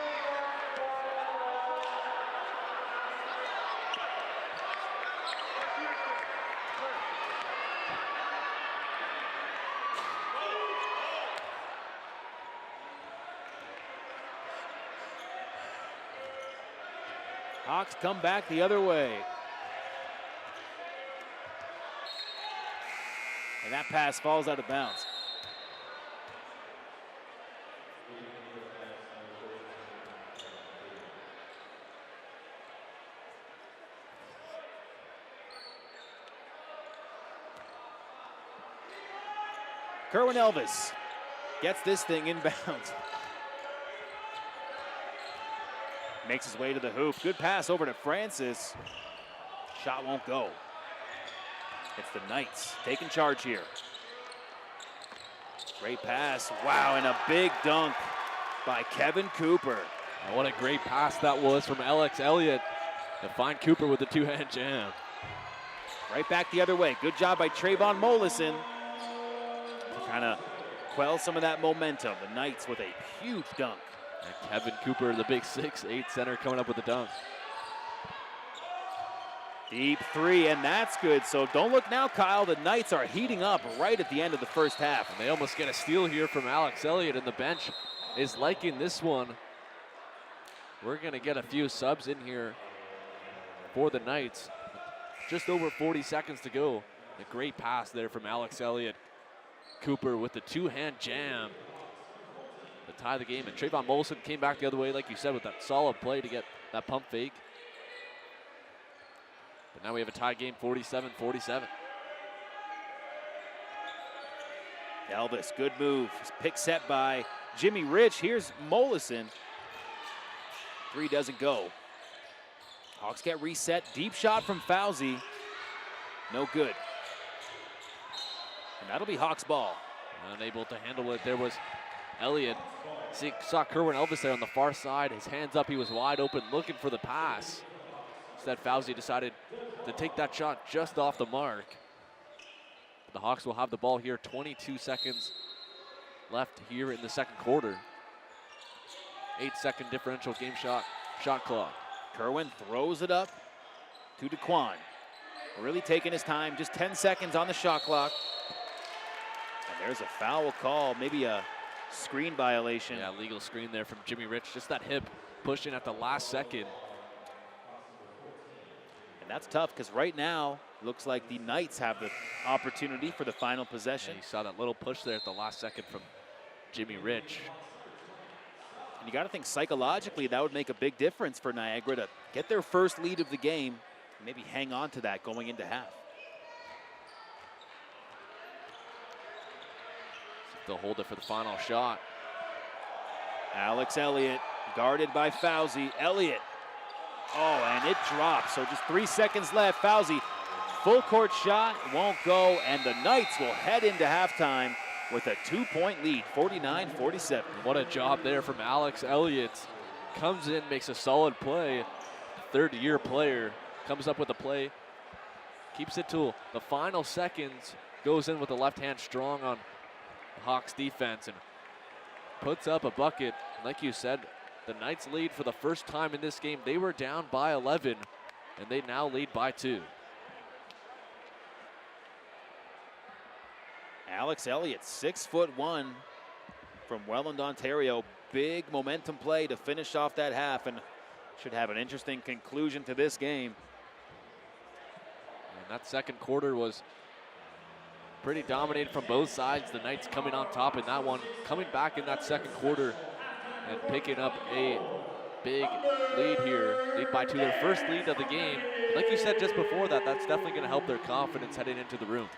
Hawks come back the other way. And that pass falls out of bounds. Kerwin Elvis gets this thing inbounds. Makes his way to the hoop. Good pass over to Francis. Shot won't go. It's the Knights taking charge here. Great pass. Wow, and a big dunk by Kevin Cooper. And what a great pass that was from Alex Elliott to find Cooper with the two-hand jam. Right back the other way. Good job by Trayvon Mollison to kind of quell some of that momentum. The Knights with a huge dunk. And Kevin Cooper, the big 6'8" center, coming up with the dunk. Deep three, and that's good. So don't look now, Kyle. The Knights are heating up right at the end of the first half. And they almost get a steal here from Alex Elliott, and the bench is liking this one. We're going to get a few subs in here for the Knights. Just over 40 seconds to go. A great pass there from Alex Elliott. Cooper with the two-hand jam to tie the game. And Trayvon Molson came back the other way, like you said, with that solid play to get that pump fake. But now we have a tie game, 47-47. Elvis, good move. Pick set by Jimmy Rich. Here's Mollison. Three doesn't go. Hawks get reset. Deep shot from Fauzi. No good. And that'll be Hawks ball. Unable to handle it. There was Elliott. Saw Kerwin Elvis there on the far side. His hands up. He was wide open looking for the pass. Instead, Fauzi decided to take that shot just off the mark. The Hawks will have the ball here. 22 seconds left here in the second quarter. 8-second differential game shot clock. Kerwin throws it up to DeQuan. Really taking his time, just 10 seconds on the shot clock. And there's a foul call, maybe a screen violation. Yeah, legal screen there from Jimmy Rich. Just that hip pushing at the last second. And that's tough because right now, looks like the Knights have the opportunity for the final possession. Yeah, you saw that little push there at the last second from Jimmy Rich. And you got to think psychologically that would make a big difference for Niagara to get their first lead of the game and maybe hang on to that going into half. They'll hold it for the final shot. Alex Elliott guarded by Fauzi. Elliott. Oh, and it drops. So just 3 seconds left. Fauzi, full court shot, won't go, and the Knights will head into halftime with a 2-point lead, 49-47. What a job there from Alex Elliott. Comes in, makes a solid play. Third-year player comes up with a play, keeps it to the final seconds, goes in with the left hand strong on the Hawks defense and puts up a bucket. Like you said, the Knights lead for the first time in this game. They were down by 11, and they now lead by 2. Alex Elliott, 6'1" from Welland, Ontario. Big momentum play to finish off that half and should have an interesting conclusion to this game. And that second quarter was pretty dominated from both sides. The Knights coming on top in that one, coming back in that second quarter and picking up a big lead here. Lead by 2, their first lead of the game. Like you said just before that, that's definitely going to help their confidence heading into the room.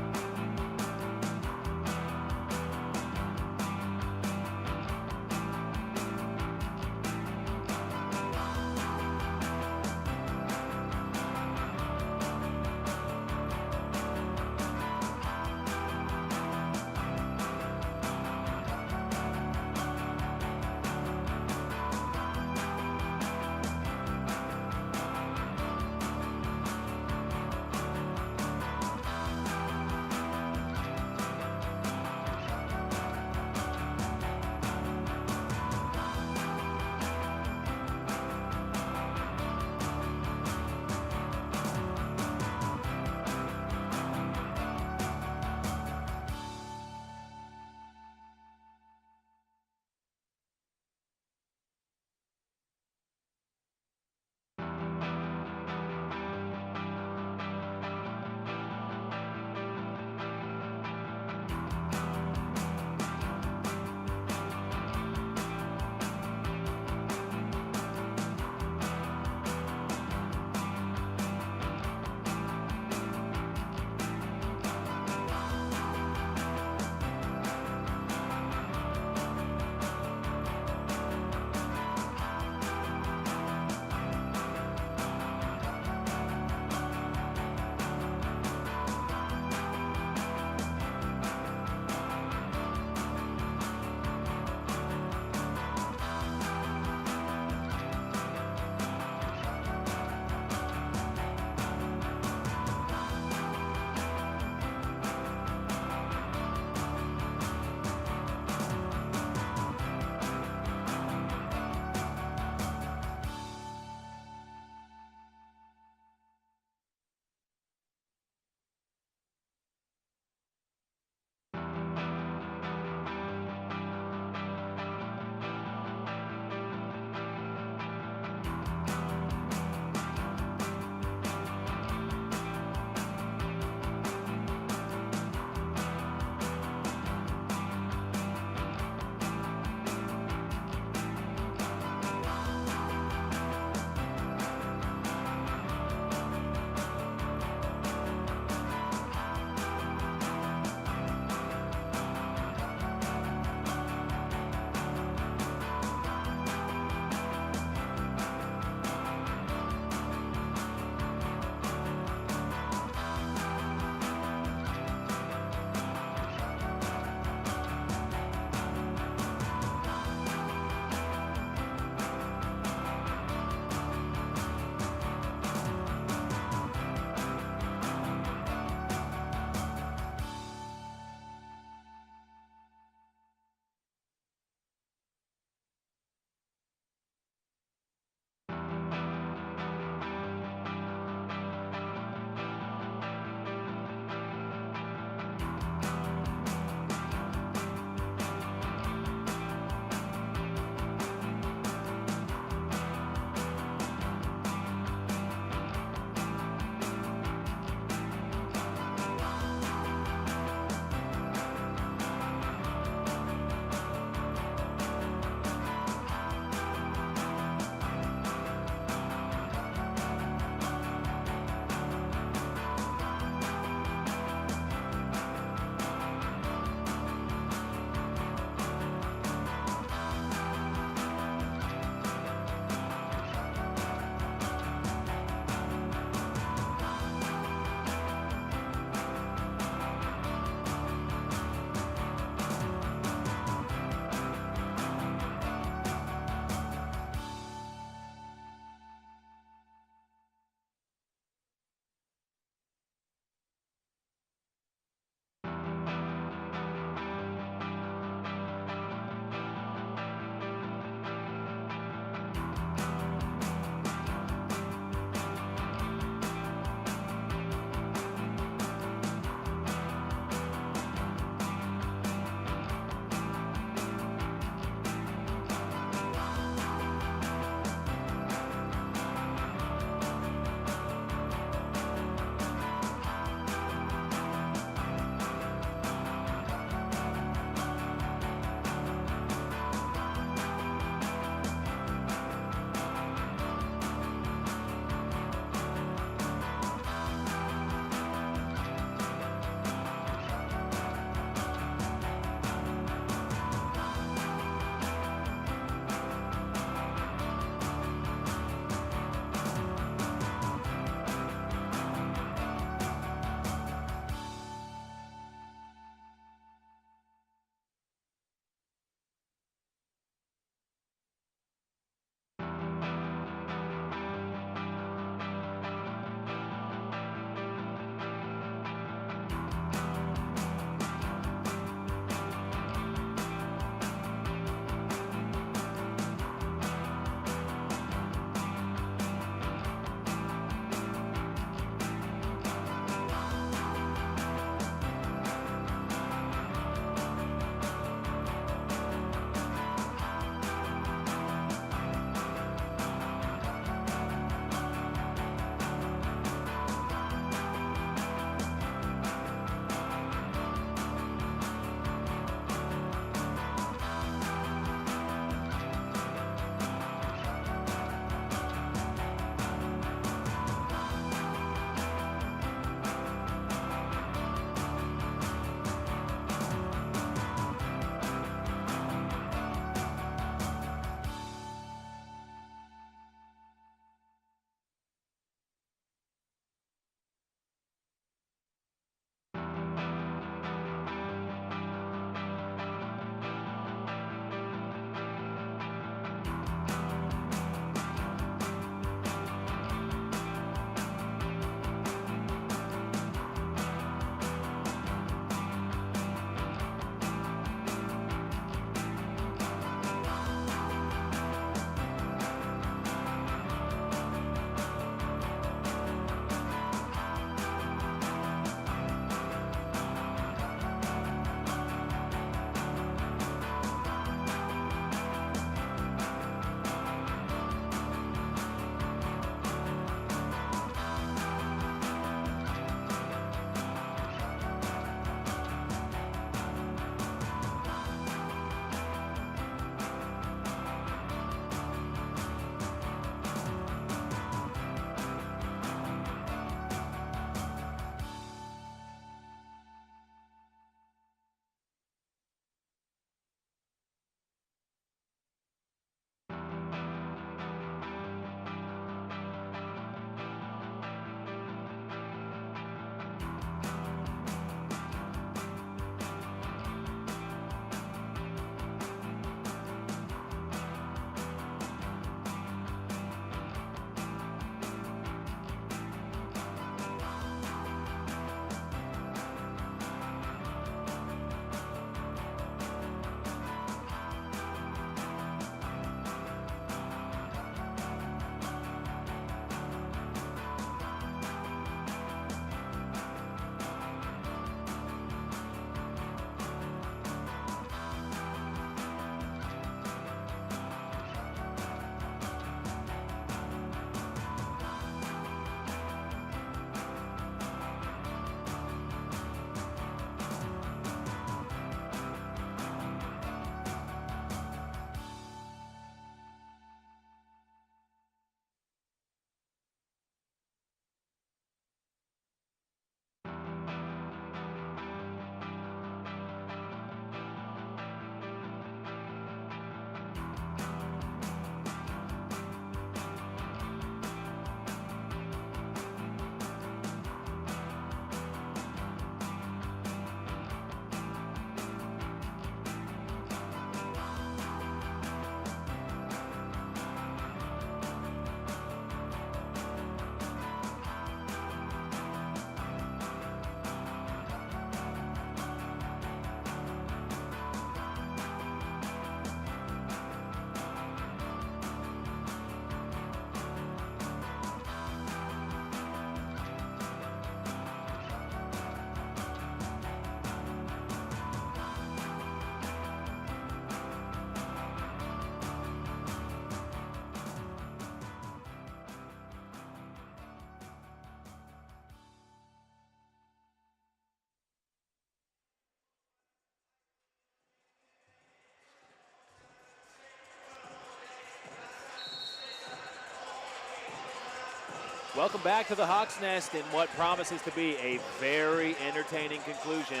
Welcome back to the Hawks Nest in what promises to be a very entertaining conclusion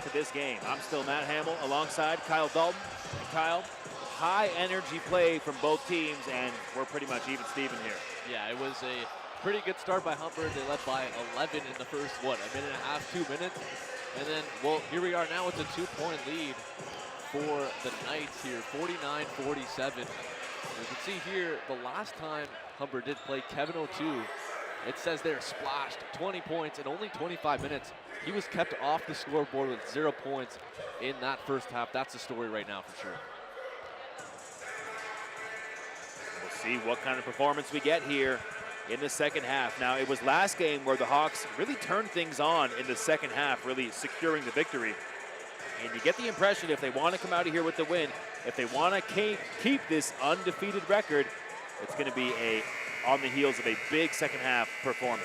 to this game. I'm still Matt Hamill alongside Kyle Dalton. And Kyle, high energy play from both teams, and we're pretty much even Steven here. Yeah, it was a pretty good start by Humber. They led by 11 in the first, a minute and a half, 2 minutes. And then, well, here we are now with a 2-point lead for the Knights here, 49-47. You can see here, the last time Humber did play Kevin O'Toole, it says there splashed 20 points in only 25 minutes. He was kept off the scoreboard with 0 points in that first half. That's the story right now for sure. We'll see what kind of performance we get here in the second half. Now, it was last game where the Hawks really turned things on in the second half, really securing the victory. And you get the impression if they want to come out of here with the win, if they want to keep this undefeated record, it's going to be on the heels of a big second half performance.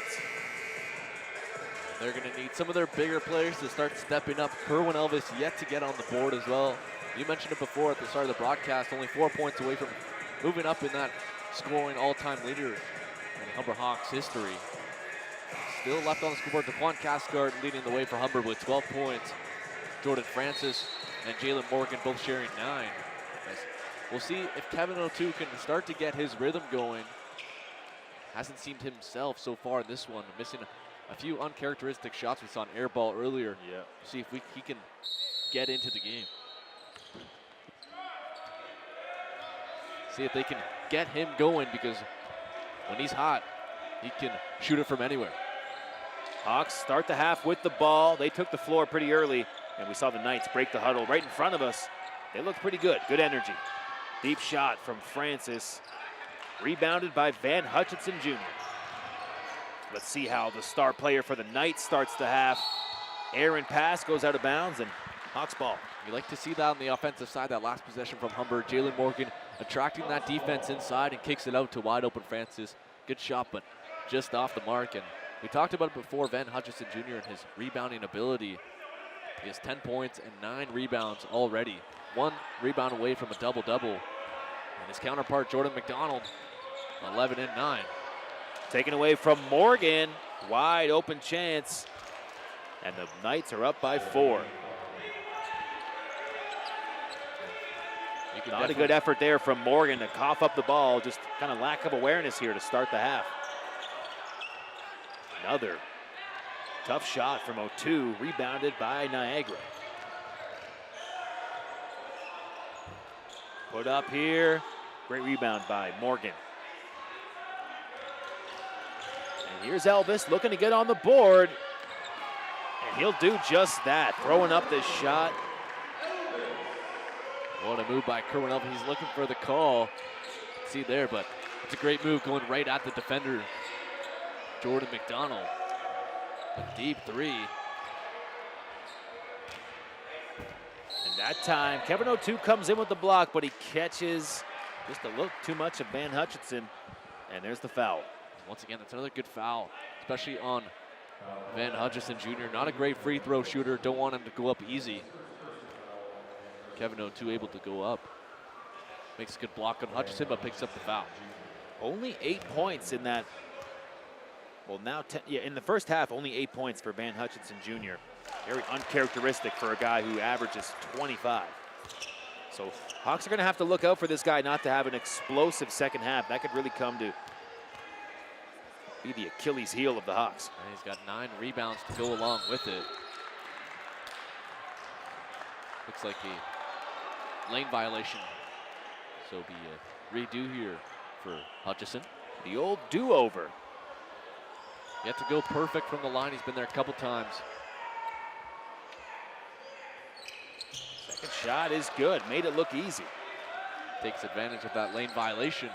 They're going to need some of their bigger players to start stepping up. Kerwin Elvis yet to get on the board as well. You mentioned it before at the start of the broadcast, only 4 points away from moving up in that scoring all-time leader in Humber Hawks history. Still left on the scoreboard, Daquan Cascard leading the way for Humber with 12 points. Jordan Francis and Jalen Morgan both sharing 9. We'll see if Kevin O'Toole can start to get his rhythm going. Hasn't seemed himself so far in this one, missing a few uncharacteristic shots. We saw an air ball earlier. Yeah. See if he can get into the game. See if they can get him going, because when he's hot, he can shoot it from anywhere. Hawks start the half with the ball. They took the floor pretty early, and we saw the Knights break the huddle right in front of us. They looked pretty good, good energy. Deep shot from Francis, rebounded by Van Hutchinson Jr. Let's see how the star player for the Knights starts the half. Aaron pass goes out of bounds, and Hawks ball. You like to see that on the offensive side, that last possession from Humber. Jalen Morgan attracting that defense inside and kicks it out to wide open Francis. Good shot, but just off the mark. And we talked about it before, Van Hutchinson Jr. and his rebounding ability. He has 10 points and 9 rebounds already. 1 rebound away from a double-double. And his counterpart, Jordan McDonald, 11 and 9. Taken away from Morgan, wide open chance. And the Knights are up by 4. Not a good effort there from Morgan to cough up the ball. Just kind of lack of awareness here to start the half. Another tough shot from O'Toole, rebounded by Niagara. Put up here. Great rebound by Morgan. And here's Elvis looking to get on the board. And he'll do just that, throwing up this shot. What a move by Kerwin Elvis. He's looking for the call. See there, but it's a great move going right at the defender, Jordan McDonald. A deep 3. And that time, Kevin O'Toole comes in with the block, but he catches just a little too much of Van Hutchinson. And there's the foul. Once again, that's another good foul, especially on Van Hutchinson Jr. Not a great free throw shooter. Don't want him to go up easy. Kevin O'Toole able to go up. Makes a good block on Hutchinson, but picks up the foul. Only 8 points in that. Well, now, in the first half, only 8 points for Van Hutchinson Jr. Very uncharacteristic for a guy who averages 25. So Hawks are going to have to look out for this guy not to have an explosive second half. That could really come to be the Achilles heel of the Hawks. And he's got 9 rebounds to go along with it. Looks like a lane violation. So be a redo here for Hutchison. The old do-over. Yet to go perfect from the line. He's been there a couple times. Second shot is good. Made it look easy. Takes advantage of that lane violation.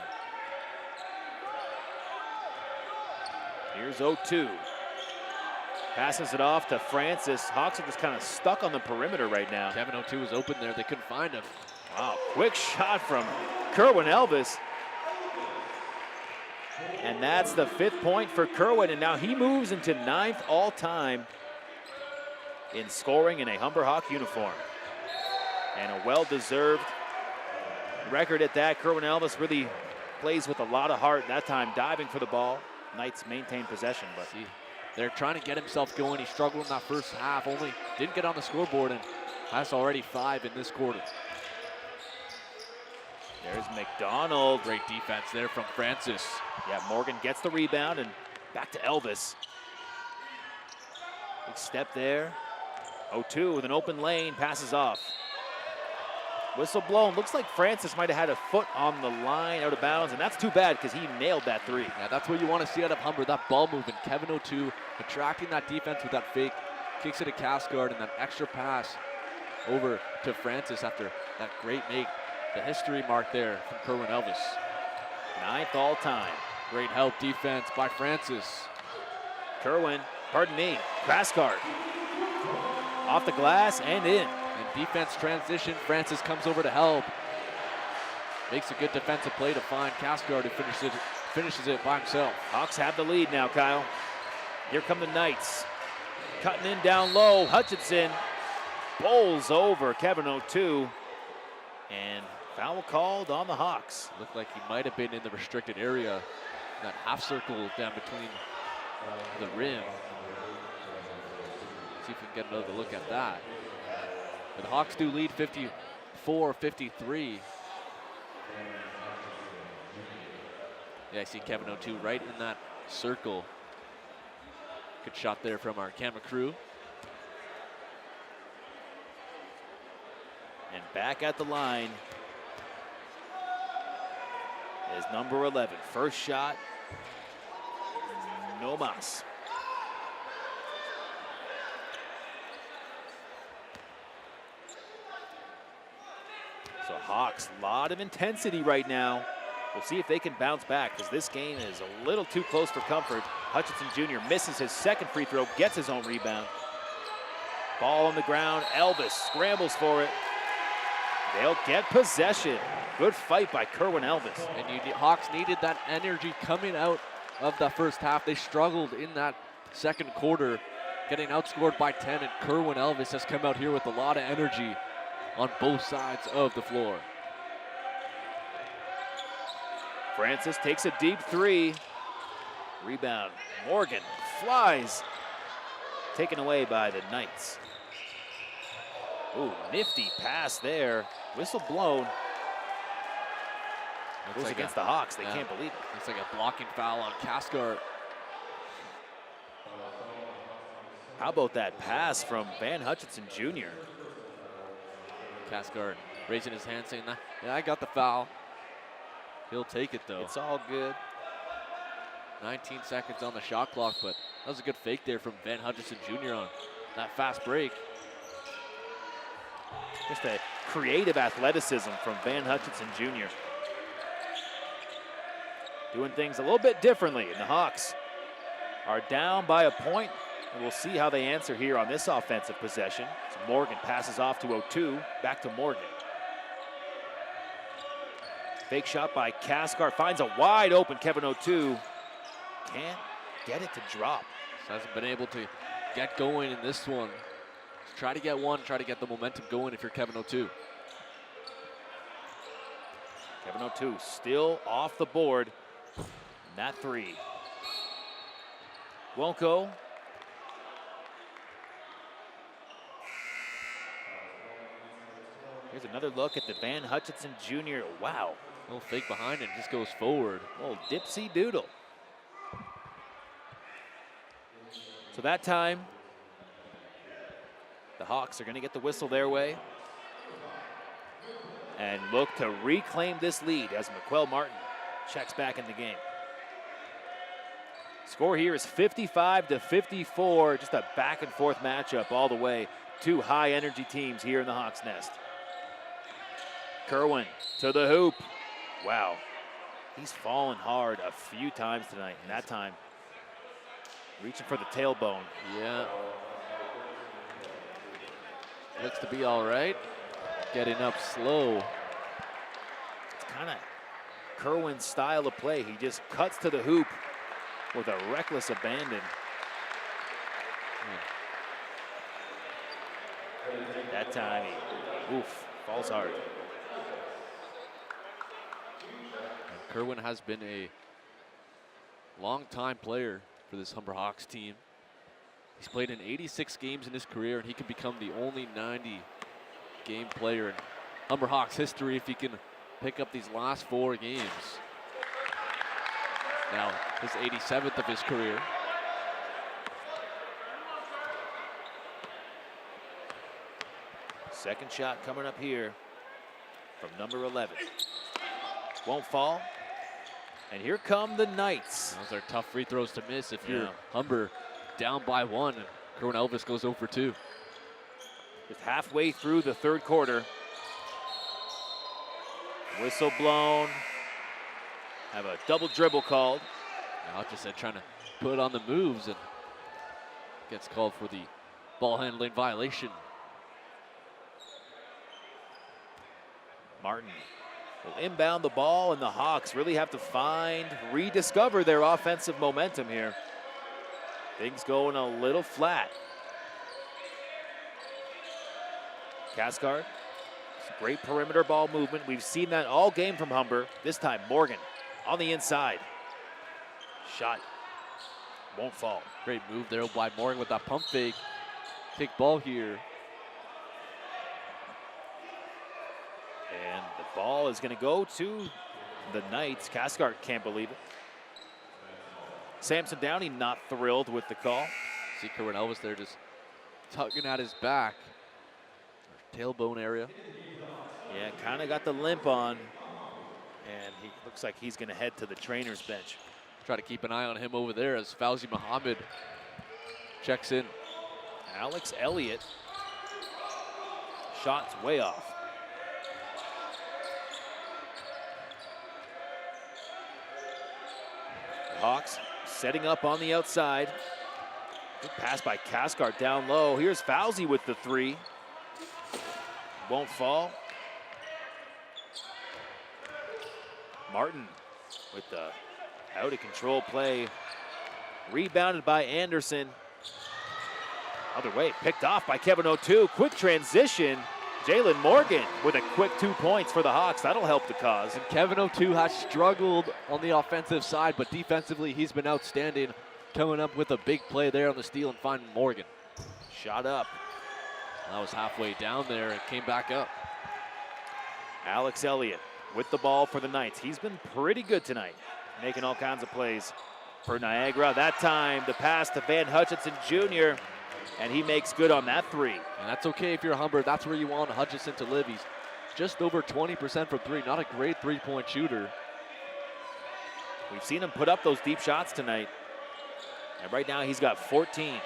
Here's O'Toole. Passes it off to Francis. Hawks are just kind of stuck on the perimeter right now. Kevin O'Toole was open there. They couldn't find him. Wow, quick shot from Kerwin Elvis. And that's the 5th point for Kerwin, and now he moves into 9th all-time in scoring in a Humber Hawk uniform. And a well-deserved record at that. Kerwin Elvis really plays with a lot of heart that time, diving for the ball. Knights maintain possession, but See, they're trying to get himself going. He struggled in that first half, only didn't get on the scoreboard, and has already 5 in this quarter. there's McDonald. Great defense there from Francis. Yeah, Morgan gets the rebound and back to Elvis. Big step there. 0-2 with an open lane, passes off. Whistle blown. Looks like Francis might have had a foot on the line out of bounds, and that's too bad because he nailed that 3. Yeah, that's what you want to see out of Humber, that ball movement. Kevin O'Toole attracting that defense with that fake, kicks it to Cascard, and that extra pass over to Francis after that great make. The history mark there from Kerwin Elvis. 9th all time. Great help defense by Francis. Kerwin, pardon me, Cascard. Off the glass and in. And defense transition, Francis comes over to help. Makes a good defensive play to find Cascard, who finishes it by himself. Hawks have the lead now, Kyle. Here come the Knights. Cutting in down low, Hutchinson bowls over Kevin O'Toole. And foul called on the Hawks. Looked like he might have been in the restricted area. That half circle down between the rim. See if we can get another look at that. But the Hawks do lead 54-53. Yeah, I see Kevin O'Toole right in that circle. Good shot there from our camera crew. And back at the line is number 11. First shot, no mas. So Hawks, a lot of intensity right now. We'll see if they can bounce back because this game is a little too close for comfort. Hutchinson Jr. misses his second free throw, gets his own rebound. Ball on the ground, Elvis scrambles for it. They'll get possession. Good fight by Kerwin Elvis. And Hawks needed that energy coming out of the first half. They struggled in that second quarter, getting outscored by 10, and Kerwin Elvis has come out here with a lot of energy on both sides of the floor. Francis takes a deep 3. Rebound, Morgan flies. Taken away by the Knights. Ooh, nifty pass there. Whistle blown. Goes like against the Hawks. They can't believe it. It's like a blocking foul on Cascard. How about that pass from Van Hutchinson Jr.? Cascard raising his hand saying, yeah, I got the foul. He'll take it though. It's all good. 19 seconds on the shot clock, but that was a good fake there from Van Hutchinson Jr. on that fast break. Just a creative athleticism from Van Hutchinson Jr. Doing things a little bit differently, and the Hawks are down by a point, and we'll see how they answer here on this offensive possession. So Morgan passes off to O'Toole, back to Morgan. Fake shot by Cascard, finds a wide open Kevin O'Toole. Can't get it to drop. Just hasn't been able to get going in this one. Just try to get one, try to get the momentum going if you're Kevin O'Toole. Kevin O'Toole still off the board. That 3 won't go. Here's another look at the Van Hutchinson Jr. Wow. A little fake behind and just goes forward. A little dipsy doodle. So that time, the Hawks are going to get the whistle their way and look to reclaim this lead as McQuell Martin checks back in the game. Score here is 55-54, just a back and forth matchup all the way. Two high energy teams here in the Hawks nest. Kerwin to the hoop. Wow, he's fallen hard a few times tonight, and that time reaching for the tailbone. Yeah. Looks to be all right. Getting up slow. It's kind of Kerwin's style of play. He just cuts to the hoop with a reckless abandon. That time he, falls hard. And Kerwin has been a Longtime player for this Humber Hawks team. He's played in 86 games in his career, and he can become the only 90-game player in Humber Hawks history if he can pick up these last 4 games. Now, his 87th of his career. Second shot coming up here from number 11. Won't fall. And here come the Knights. Those are tough free throws to miss if you're Humber down by 1 and Kerwin Elvis goes 0 for 2. Just halfway through the third quarter. Whistle blown. Have a double dribble called. Now just said trying to put on the moves and gets called for the ball handling violation. Martin will inbound the ball, and the Hawks really have to rediscover their offensive momentum here. Things going a little flat. Cathcart, great perimeter ball movement. We've seen that all game from Humber. This time Morgan on the inside. Shot won't fall. Great move there by Morgan with that pump fake. Take ball here. And the ball is going to go to the Knights. Cathcart can't believe it. Samson Downey not thrilled with the call. See Kerwin Elvis there just tugging at his back. Tailbone area. Yeah, kind of got the limp on. And he looks like he's going to head to the trainer's bench. Try to keep an eye on him over there as Fauzi Muhammad checks in. Alex Elliott. Shot's way off. The Hawks setting up on the outside. Good pass by Cathcart down low. Here's Fauzi with the 3. Won't fall. Martin with the out of control play. Rebounded by Anderson. Other way, picked off by Kevin O'Toole. Quick transition. Jalen Morgan with a quick 2 points for the Hawks. That'll help the cause. And Kevin O'Toole has struggled on the offensive side, but defensively he's been outstanding, coming up with a big play there on the steal and finding Morgan. Shot up. That was halfway down there and came back up. Alex Elliott with the ball for the Knights. He's been pretty good tonight, making all kinds of plays for Niagara. That time, the pass to Van Hutchinson Jr., and he makes good on that 3. And that's okay if you're Humber. That's where you want Hutchinson to live. He's just over 20% from 3. Not a great three-point shooter. We've seen him put up those deep shots tonight. And right now he's got 14.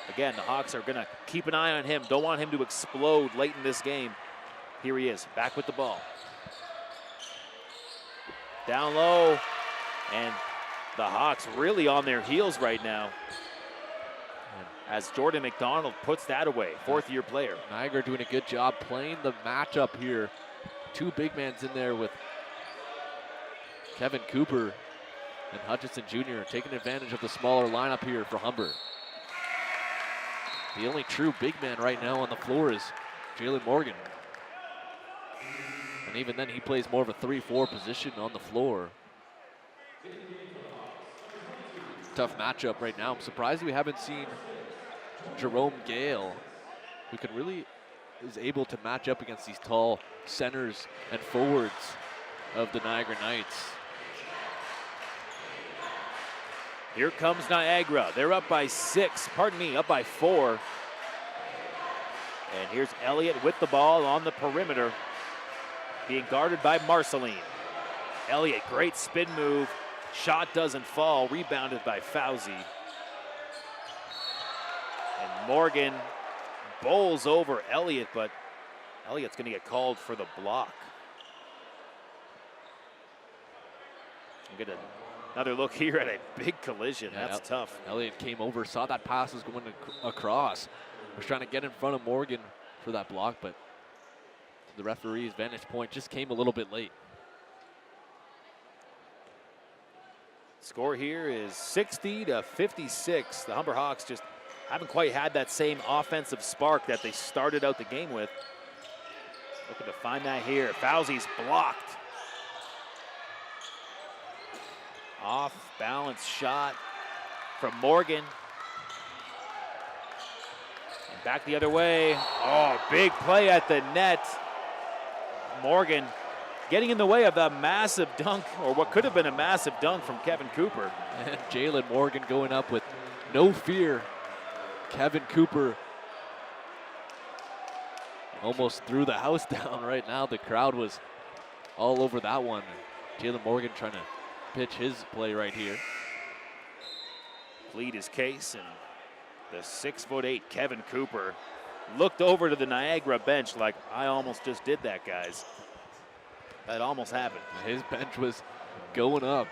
Again, the Hawks are going to keep an eye on him. Don't want him to explode late in this game. Here he is, back with the ball. Down low, and the Hawks really on their heels right now as Jordan McDonald puts that away, 4th-year player. Niagara doing a good job playing the matchup here. 2 big mans in there with Kevin Cooper and Hutchinson Jr. taking advantage of the smaller lineup here for Humber. The only true big man right now on the floor is Jalen Morgan. And even then, he plays more of a 3-4 position on the floor. Tough matchup right now. I'm surprised we haven't seen Jerome Gale, who is able to match up against these tall centers and forwards of the Niagara Knights. Here comes Niagara. They're up by 4. And here's Elliott with the ball on the perimeter, being guarded by Marceline. Elliott, great spin move. Shot doesn't fall, rebounded by Fauzi. And Morgan bowls over Elliott, but Elliott's going to get called for the block. We'll get another look here at a big collision. Yeah, that's tough. Elliott came over, saw that pass was going across. Was trying to get in front of Morgan for that block, but the referee's vantage point just came a little bit late. Score here is 60-56. The Humber Hawks just haven't quite had that same offensive spark that they started out the game with. Looking to find that here. Fauzi's blocked. Off balance shot from Morgan. And back the other way. Oh, big play at the net. Morgan getting in the way of the massive dunk, or what could have been a massive dunk from Kevin Cooper. And Jalen Morgan going up with no fear. Kevin Cooper almost threw the house down right now. The crowd was all over that one. Jalen Morgan trying to pitch his play right here. Plead his case, and the 6'8" Kevin Cooper looked over to the Niagara bench like, I almost just did that, guys. That almost happened. His bench was going up.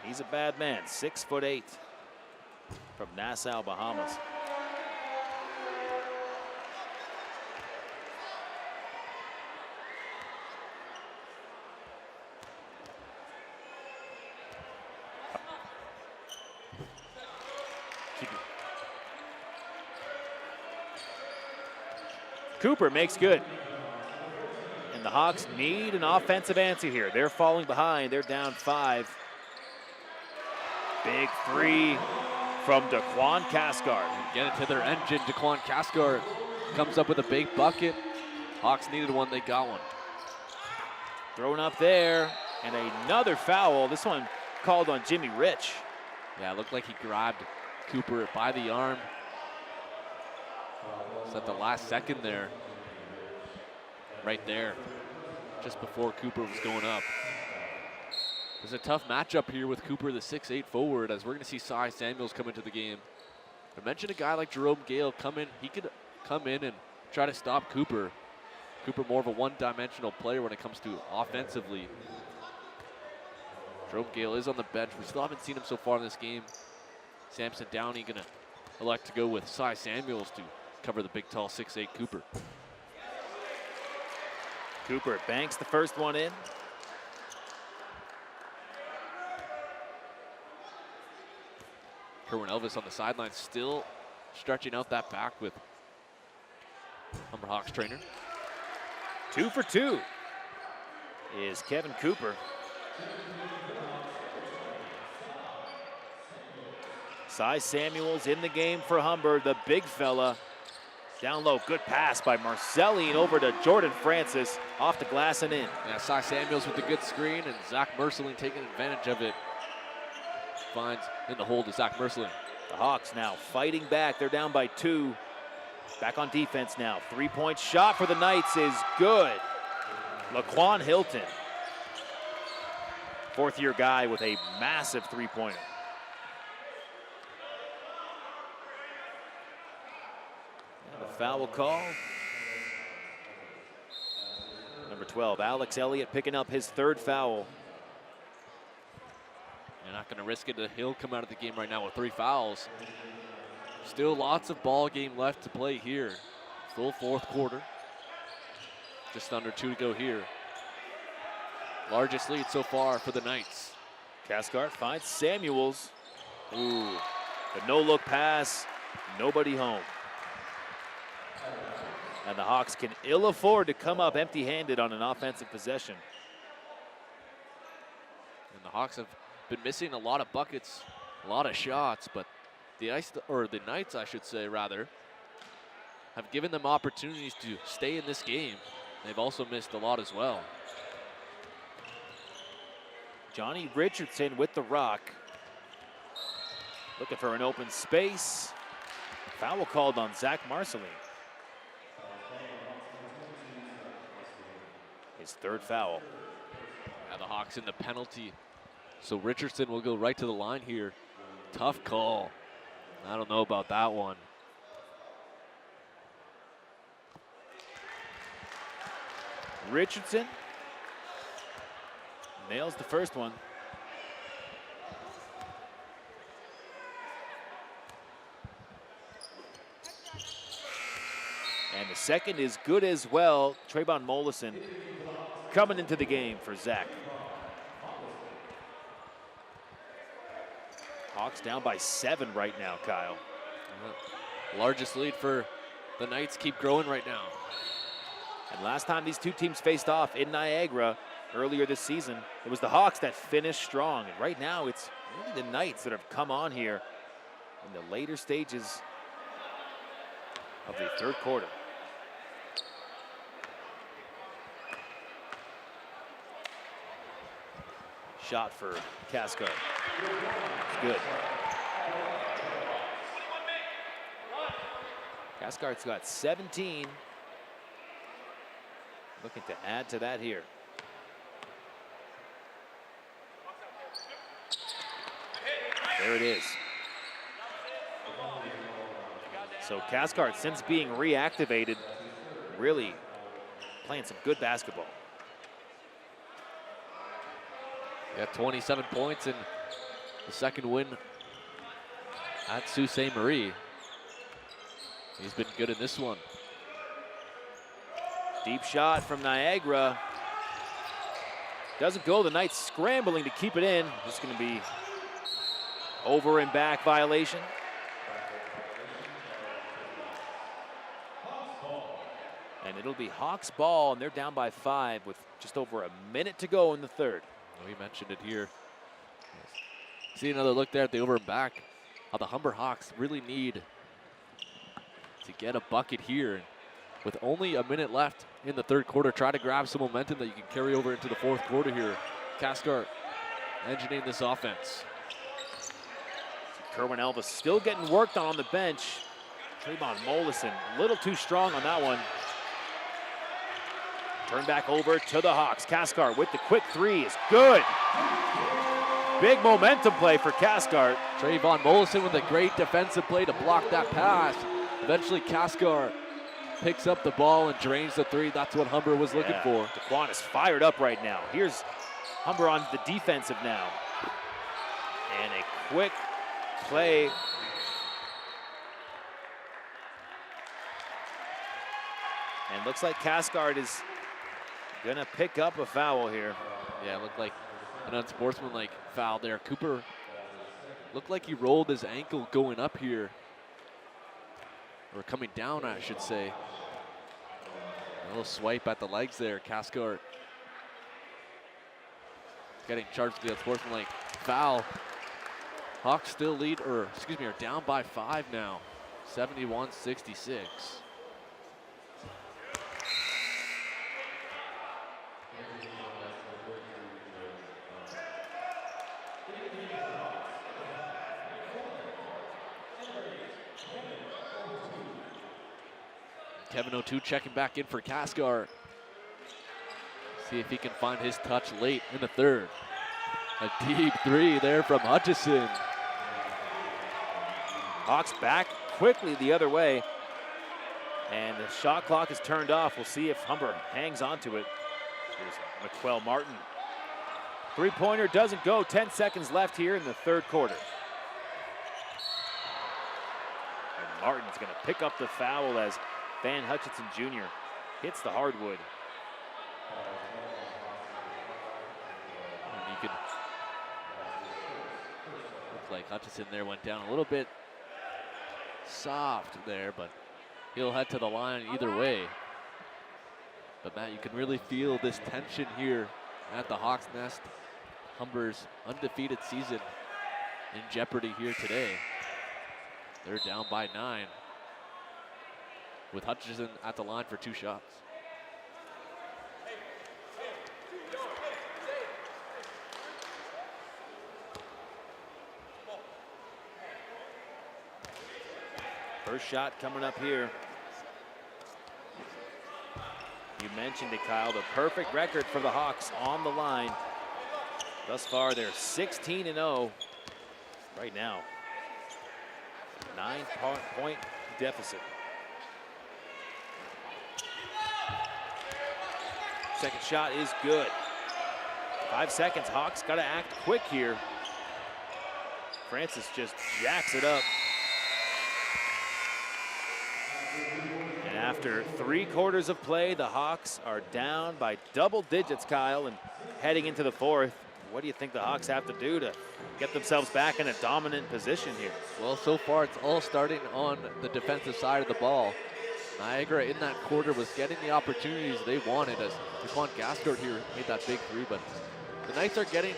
He's a bad man, 6'8" from Nassau, Bahamas. Cooper makes good. And the Hawks need an offensive answer here. They're falling behind. They're down 5. Big three from Daquan Cascard. Get it to their engine. Daquan Cascard comes up with a big bucket. Hawks needed one. They got one. Thrown up there. And another foul. This one called on Jimmy Rich. Yeah, it looked like he grabbed Cooper by the arm. It's at the last second there. Right there. Just before Cooper was going up. There's a tough matchup here with Cooper, the 6'8" forward, as we're going to see Cy Samuels come into the game. I mentioned a guy like Jerome Gale come in. He could come in and try to stop Cooper. Cooper more of a one-dimensional player when it comes to offensively. Jerome Gale is on the bench. We still haven't seen him so far in this game. Samson Downey going to elect to go with Cy Samuels to cover the big, tall 6'8" Cooper. Cooper banks the first one in. Kerwin Elvis on the sideline, still stretching out that back with Humber Hawks trainer. 2 for 2 is Kevin Cooper. Cy Samuels in the game for Humber, the big fella. Down low, good pass by Marcelline over to Jordan Francis, off the glass and in. Yeah, Cy Samuels with the good screen, and Zach Merceline taking advantage of it. Finds in the hole to Zach Merceline. The Hawks now fighting back. They're down by 2. Back on defense now. 3-point shot for the Knights is good. Laquan Hilton, fourth-year guy with a massive three-pointer. The foul call. Number 12, Alex Elliott picking up his 3rd foul. You're not going to risk it. He'll come out of the game right now with 3 fouls. Still lots of ball game left to play here. Full 4th quarter. Just under 2 to go here. Largest lead so far for the Knights. Cascard finds Samuels. Ooh, the no-look pass, nobody home. And the Hawks can ill afford to come up empty-handed on an offensive possession. And the Hawks have been missing a lot of buckets, a lot of shots, but the Knights, I should say, rather, have given them opportunities to stay in this game. They've also missed a lot as well. Johnny Richardson with the rock. Looking for an open space. Foul called on Zach Marceline. His 3rd foul. Now the Hawks in the penalty. So Richardson will go right to the line here. Tough call. I don't know about that one. Richardson nails the first one. And the second is good as well. Trayvon Mollison coming into the game for Zach. Hawks down by 7 right now, Kyle. Largest lead for the Knights, keep growing right now. And last time these two teams faced off in Niagara, earlier this season, it was the Hawks that finished strong. And right now, it's really the Knights that have come on here in the later stages of the third quarter. Shot for Cathcart. It's good. Cathcart's got 17. Looking to add to that here. There it is. So Cathcart, since being reactivated, really playing some good basketball. Got 27 points in the second win at Sault Ste. Marie. He's been good in this one. Deep shot from Niagara. Doesn't go. The Knights scrambling to keep it in. This is going to be over and back violation. And it'll be Hawks ball, and they're down by 5 with just over a minute to go in the third. We mentioned it here. See another look there at the over and back. How the Humber Hawks really need to get a bucket here. With only a minute left in the third quarter, try to grab some momentum that you can carry over into the fourth quarter here. Cathcart engineering this offense. Kerwin Elvis still getting worked on the bench. Trayvon Mollison a little too strong on that one. Turn back over to the Hawks. Cathcart with the quick three is good. Big momentum play for Cathcart. Trayvon Mollison with a great defensive play to block that pass. Eventually Cathcart picks up the ball and drains the three. That's what Humber was looking for. DeQuan is fired up right now. Here's Humber on the defensive now. And a quick play. And looks like Cathcart is gonna pick up a foul here. Yeah, it looked like an unsportsmanlike foul there. Cooper looked like he rolled his ankle going up here. Or coming down, I should say. A little swipe at the legs there. Cathcart getting charged with the unsportsmanlike foul. Hawks still lead, or excuse me, are down by 5 now. 71-66. Kevin O'Toole checking back in for Cathcart. See if he can find his touch late in the third. A deep three there from Hutchison. Hawks back quickly the other way. And the shot clock is turned off. We'll see if Humber hangs on to it. Here's McQuell Martin. Three-pointer doesn't go. 10 seconds left here in the third quarter. And Martin's going to pick up the foul as Van Hutchinson Jr. hits the hardwood. And you could look like Hutchison there went down a little bit soft there, but he'll head to the line either way. But Matt, you can really feel this tension here at the Hawks Nest. Humber's undefeated season in jeopardy here today. They're down by 9. With Hutchison at the line for 2 shots. First shot coming up here. You mentioned it, Kyle, the perfect record for the Hawks on the line. Thus far, they're 16-0 right now. 9-point deficit. Second shot is good. 5 seconds, Hawks gotta act quick here. Francis just jacks it up. And after 3 quarters of play, the Hawks are down by double digits, Kyle, and heading into the fourth. What do you think the Hawks have to do to get themselves back in a dominant position here? Well, so far it's all starting on the defensive side of the ball. Niagara in that quarter was getting the opportunities they wanted as Jaquan Gasgard here made that big three, but the Knights are getting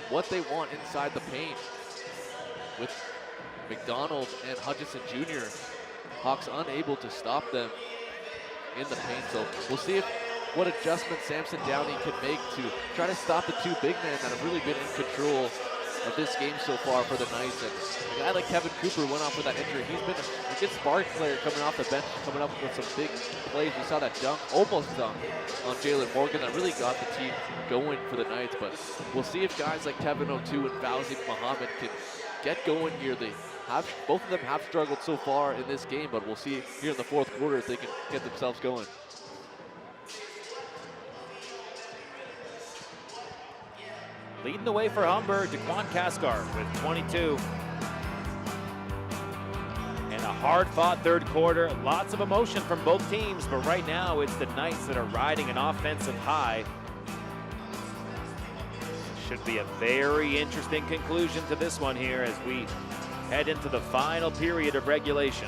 what they want inside the paint with McDonald and Hutchinson Jr. Hawks unable to stop them in the paint, so we'll see what adjustments Samson Downey can make to try to stop the two big men that have really been in control of this game so far for the Knights. And a guy like Kevin Cooper went off with that injury. He's been a good spark player coming off the bench, coming up with some big plays. We saw that dunk, almost dunk, on Jalen Morgan that really got the team going for the Knights. But we'll see if guys like Kevin O'Toole and Fauzi Muhammad can get going here. Both of them have struggled so far in this game, but we'll see here in the fourth quarter if they can get themselves going. Leading the way for Humber, Jaquan Gasgard with 22. And a hard-fought third quarter. Lots of emotion from both teams, but right now it's the Knights that are riding an offensive high. Should be a very interesting conclusion to this one here as we head into the final period of regulation.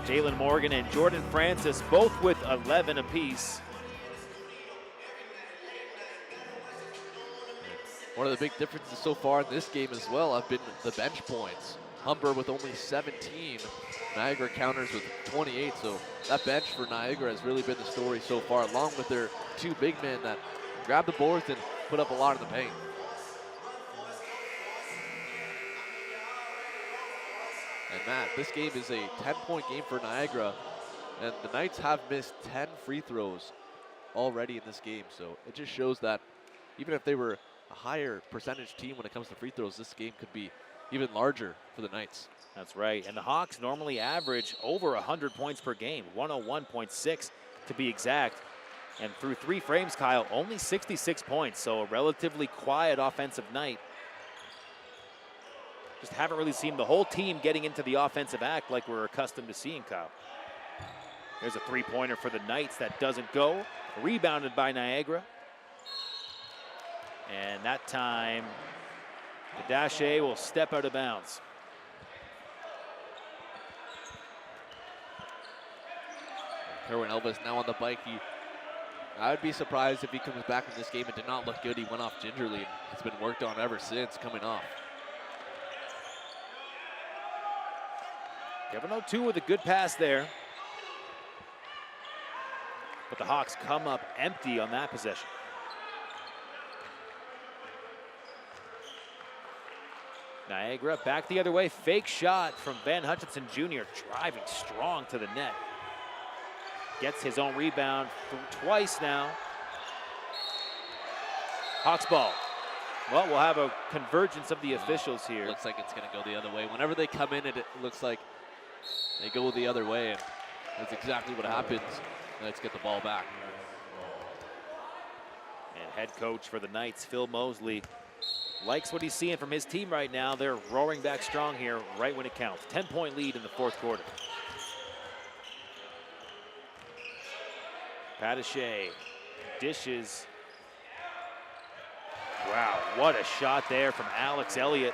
Jalen Morgan and Jordan Francis both with 11 apiece. One of the big differences so far in this game as well have been the bench points. Humber with only 17, Niagara counters with 28, so that bench for Niagara has really been the story so far, along with their two big men that grab the boards and put up a lot of the paint. And Matt, this game is a 10-point game for Niagara, and the Knights have missed 10 free throws already in this game, so it just shows that even if they were a higher percentage team when it comes to free throws, this game could be even larger for the Knights. That's right, and the Hawks normally average over 100 points per game, 101.6 to be exact. And through 3 frames, Kyle, only 66 points, so a relatively quiet offensive night. Just haven't really seen the whole team getting into the offensive act like we're accustomed to seeing, Kyle. There's a three-pointer for the Knights that doesn't go. Rebounded by Niagara. And that time, the Daché will step out of bounds. Kerwin Elvis now on the bike. I would be surprised if he comes back in this game and did not look good. He went off gingerly, and it's been worked on ever since coming off. Kevin O'Toole with a good pass there. But the Hawks come up empty on that possession. Niagara back the other way. Fake shot from Van Hutchinson Jr. driving strong to the net. Gets his own rebound twice now. Hawks ball. Well, we'll have a convergence of the officials here. Looks like it's going to go the other way. Whenever they come in, it looks like they go the other way, and that's exactly what happens. Let's get the ball back. And head coach for the Knights, Phil Mosley, likes what he's seeing from his team right now. They're roaring back strong here right when it counts. 10-point lead in the fourth quarter. Pataché dishes. Wow, what a shot there from Alex Elliott.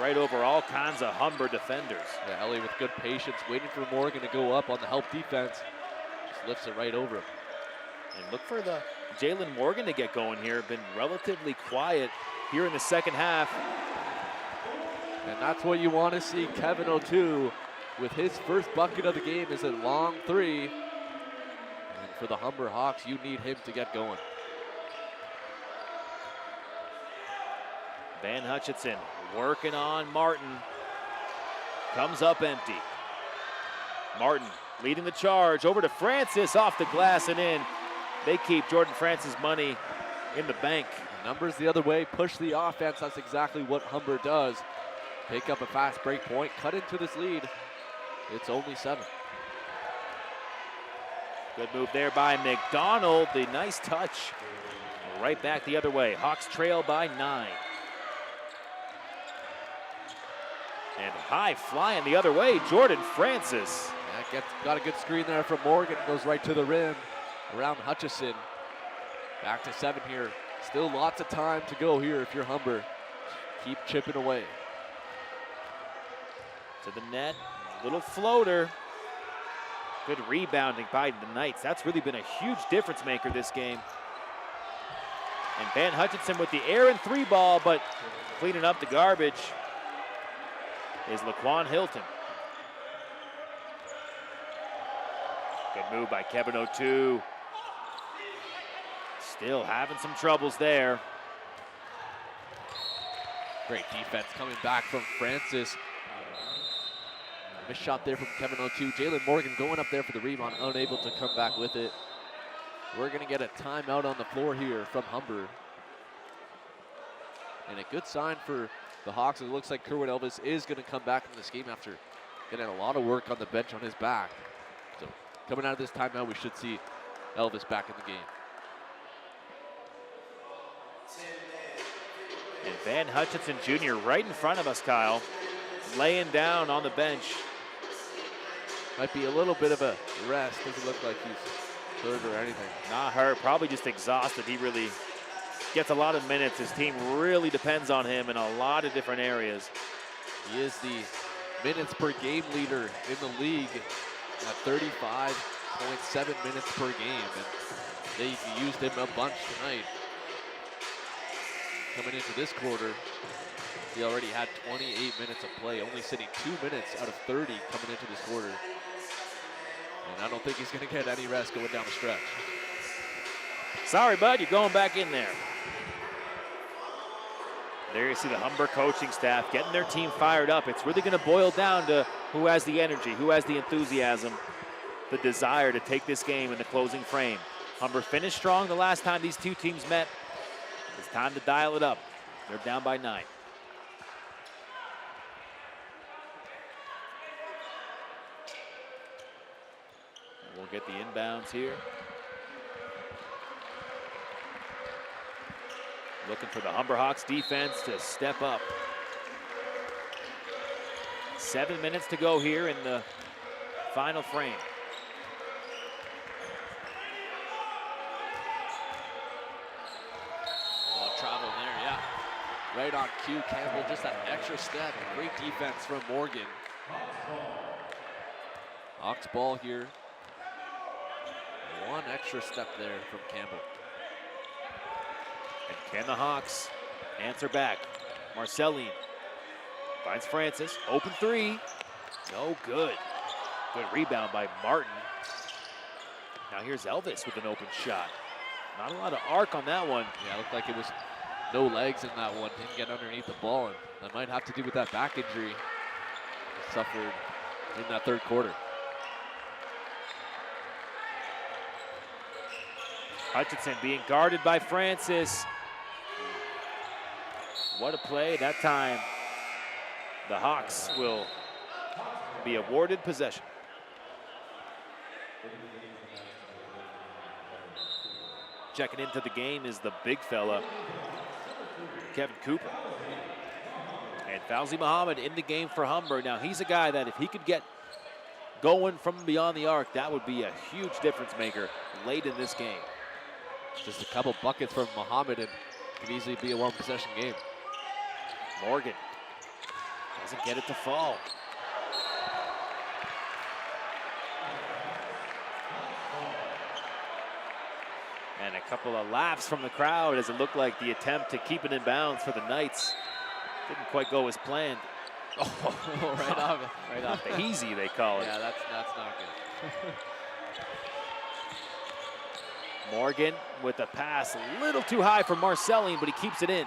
Right over all kinds of Humber defenders. Yeah, Elliott with good patience, waiting for Morgan to go up on the help defense. Just lifts it right over him. And look for the Jalen Morgan to get going here. Been relatively quiet here in the second half. And that's what you want to see. Kevin O'Toole with his first bucket of the game is a long three. And for the Humber Hawks, you need him to get going. Van Hutchinson working on Martin. Comes up empty. Martin leading the charge over to Francis, off the glass and in. They keep Jordan Francis' money in the bank. Numbers the other way, push the offense. That's exactly what Humber does. Take up a fast break point, cut into this lead. It's only 7. Good move there by McDonald. The nice touch. Right back the other way. Hawks trail by 9. And high flying the other way, Jordan Francis. Yeah, got a good screen there from Morgan. Goes right to the rim around Hutchison. Back to 7 here. Still lots of time to go here if you're Humber. Keep chipping away. To the net, little floater. Good rebounding by the Knights. That's really been a huge difference maker this game. And Van Hutchinson with the air and 3 ball, but cleaning up the garbage is Laquan Hilton. Good move by Kevin O'Toole. Still having some troubles there. Great defense coming back from Francis. Missed shot there from Kevin O'Toole. Jalen Morgan going up there for the rebound, unable to come back with it. We're going to get a timeout on the floor here from Humber. And a good sign for the Hawks. It looks like Kerwin Elvis is going to come back in this game after getting a lot of work on the bench on his back. So coming out of this timeout, we should see Elvis back in the game. And Van Hutchinson Jr. right in front of us, Kyle, laying down on the bench. Might be a little bit of a rest. Doesn't look like he's hurt or anything. Not hurt, probably just exhausted. He really gets a lot of minutes. His team really depends on him in a lot of different areas. He is the minutes per game leader in the league at 35.7 minutes per game. And they used him a bunch tonight. Coming into this quarter, he already had 28 minutes of play, only sitting 2 minutes out of 30 coming into this quarter. And I don't think he's going to get any rest going down the stretch. Sorry, bud, you're going back in there. There you see the Humber coaching staff getting their team fired up. It's really going to boil down to who has the energy, who has the enthusiasm, the desire to take this game in the closing frame. Humber finished strong the last time these two teams met. It's time to dial it up. They're down by 9. We'll get the inbounds here. Looking for the Humber Hawks defense to step up. 7 minutes to go here in the final frame. Oh, travel there, yeah. Right on cue, Campbell, just that extra step. Great defense from Morgan. Hawks ball here. One extra step there from Campbell. And can the Hawks answer back? Marceline finds Francis, open 3. No good. Good rebound by Martin. Now here's Elvis with an open shot. Not a lot of arc on that one. Yeah, it looked like it was no legs in that one. Didn't get underneath the ball, and that might have to do with that back injury he suffered in that third quarter. Hutchinson being guarded by Francis. What a play that time. The Hawks will be awarded possession. Checking into the game is the big fella, Kevin Cooper. And Fauzi Muhammad in the game for Humber. Now he's a guy that if he could get going from beyond the arc, that would be a huge difference maker late in this game. Just a couple buckets from Muhammad and could easily be a one possession game. Morgan doesn't get it to fall. And a couple of laughs from the crowd as it looked like the attempt to keep it in bounds for the Knights didn't quite go as planned. Oh, right off the easy, they call it. Yeah, that's not good. Morgan with a pass, a little too high for Marceline, but he keeps it in.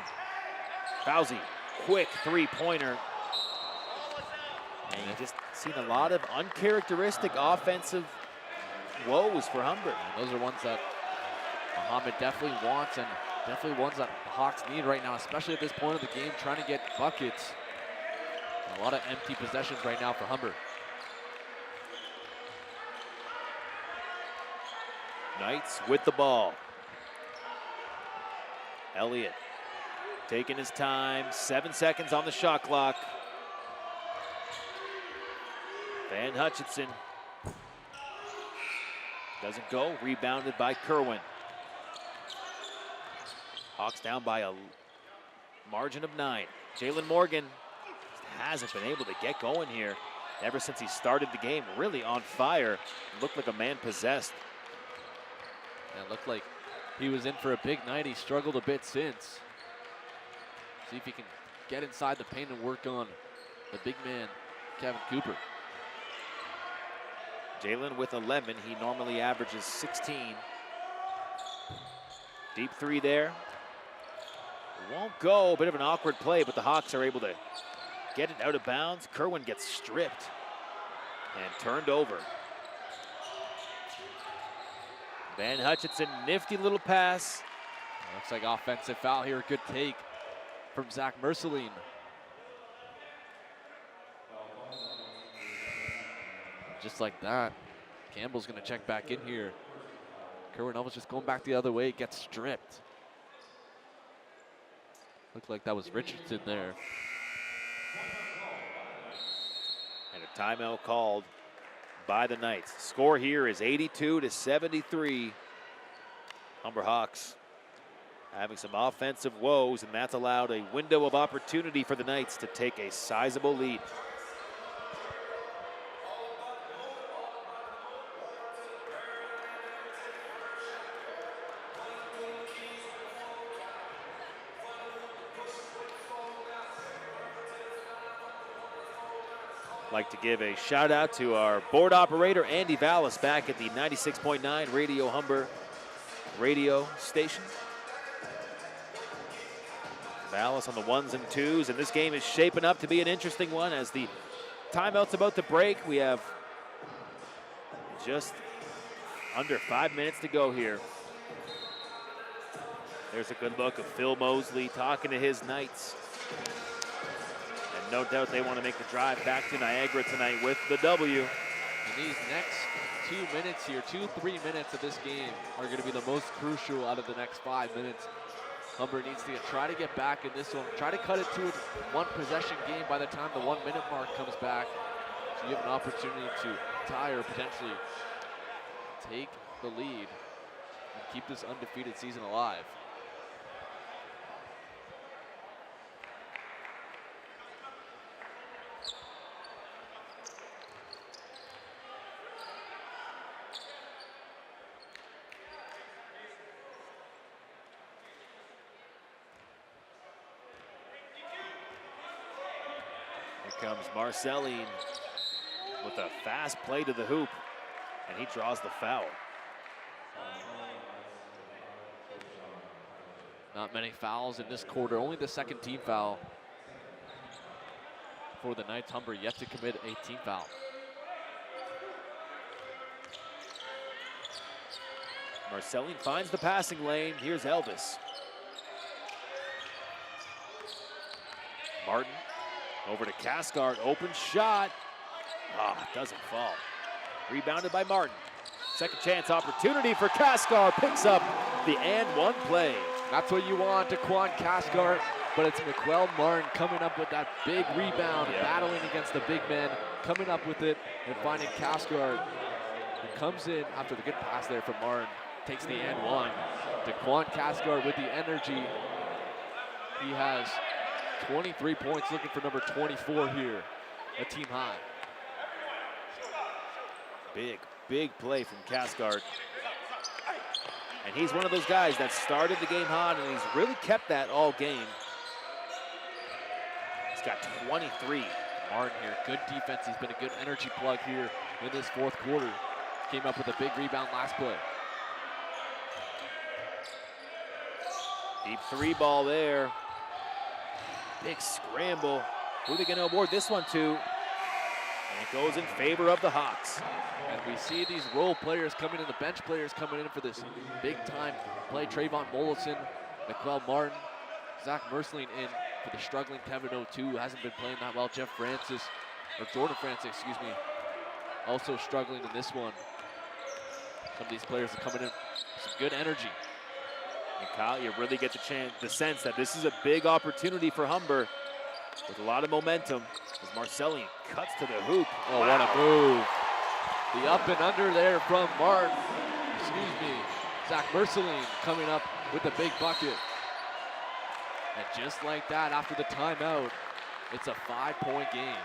Fauzi, quick three-pointer. And you just seen a lot of uncharacteristic offensive woes for Humber. And those are ones that Muhammad definitely wants, and definitely ones that the Hawks need right now, especially at this point of the game, trying to get buckets. A lot of empty possessions right now for Humber. Knights with the ball. Elliott taking his time, 7 seconds on the shot clock. Van Hutchinson doesn't go, rebounded by Kerwin. Hawks down by a margin of 9. Jalen Morgan hasn't been able to get going here ever since he started the game. Really on fire. Looked like a man possessed. And it looked like he was in for a big night. He struggled a bit since. See if he can get inside the paint and work on the big man, Kevin Cooper. Jalen with 11. He normally averages 16. Deep three there. Won't go. Bit of an awkward play, but the Hawks are able to get it out of bounds. Kerwin gets stripped and turned over. Van Hutchinson, nifty little pass. Looks like offensive foul here. Good take from Zach Merceline. Just like that, Campbell's going to check back in here. Kerwin Elvis just going back the other way, gets stripped. Looked like that was Richardson there. And a timeout called by the Knights. Score here is 82-73. Humber Hawks having some offensive woes, and that's allowed a window of opportunity for the Knights to take a sizable lead. Like to give a shout out to our board operator, Andy Vallis, back at the 96.9 Radio Humber radio station. Vallis on the ones and twos, and this game is shaping up to be an interesting one as the timeout's about to break. We have just under 5 minutes to go here. There's a good look of Phil Mosley talking to his Knights. And no doubt they want to make the drive back to Niagara tonight with the W. And these next 2 minutes here, 2-3 minutes of this game are going to be the most crucial out of the next 5 minutes. Humber needs to try to get back in this one, try to cut it to a one possession game by the time the 1 minute mark comes back. So you have an opportunity to tie or potentially take the lead and keep this undefeated season alive. Here comes Marcelline with a fast play to the hoop, and he draws the foul. Not many fouls in this quarter, only the second team foul for the Knights. Humber yet to commit a team foul. Marcelline finds the passing lane. Here's Elvis. Martin over to Cascard, open shot. Doesn't fall. Rebounded by Martin. Second chance opportunity for Cascard, picks up the and one play. That's what you want, Daquan Cascard, but it's Miquel Martin coming up with that big rebound, battling against the big man, coming up with it and finding Cascard, who comes in after the good pass there from Martin, takes the and one. Daquan Cascard with the energy. He has 23 points, looking for number 24 here, a team high. Big play from Cascard. And he's one of those guys that started the game hot, and he's really kept that all game. He's got 23. Martin here, good defense. He's been a good energy plug here in this fourth quarter. Came up with a big rebound last play. Deep three ball there. Big scramble. Who are they going to award this one to? And it goes in favor of the Hawks. And we see these role players coming in, the bench players coming in for this big-time play. Trayvon Mollison, Miquel Martin, Zach Merceline in for the struggling Kevin O2, who hasn't been playing that well. Jeff Francis, or Jordan Francis, excuse me, also struggling in this one. Some of these players are coming in with some good energy. And Kyle, you really get the sense that this is a big opportunity for Humber with a lot of momentum as Marcelline cuts to the hoop. Oh, wow. What a move. The up and under there from Martin. Excuse me. Zach Merceline coming up with the big bucket. And just like that, after the timeout, It's a 5-point game.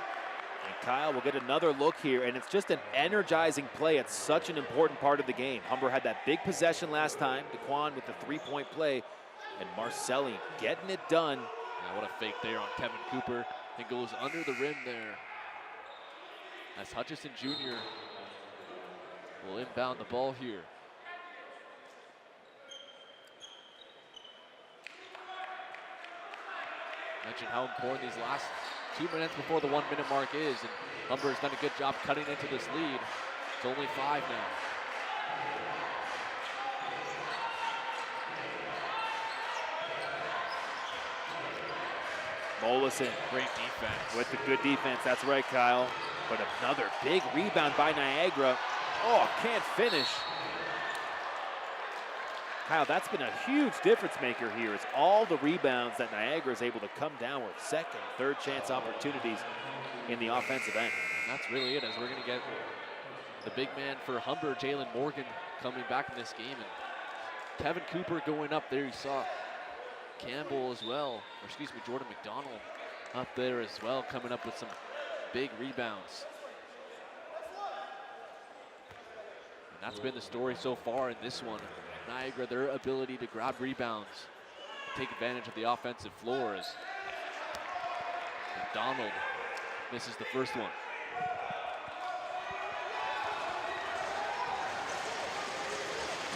And Kyle will get another look here, and it's just an energizing play. It's such an important part of the game. Humber had that big possession last time. DeQuan with the 3-point play, and Marcelli getting it done. Yeah, what a fake there on Kevin Cooper. It goes under the rim there. As Hutchison Jr. will inbound the ball here. Mentioned how important these last 2 minutes before the 1 minute mark is, and Humber has done a good job cutting into this lead. It's only 5 now. Mollison Great defense. with the good defense. That's right, Kyle. But another big rebound by Niagara. Oh, can't finish. Kyle, that's been a huge difference maker here. It's all the rebounds that Niagara is able to come down with second, third chance opportunities in the offensive end. And that's really it, as we're going to get the big man for Humber, Jalen Morgan, coming back in this game. And Kevin Cooper going up there. You saw Campbell as well, or excuse me, Jordan McDonald up there as well, coming up with some big rebounds. And that's been the story so far in this one. Niagara, their ability to grab rebounds, take advantage of the offensive floor, as McDonald misses the first one.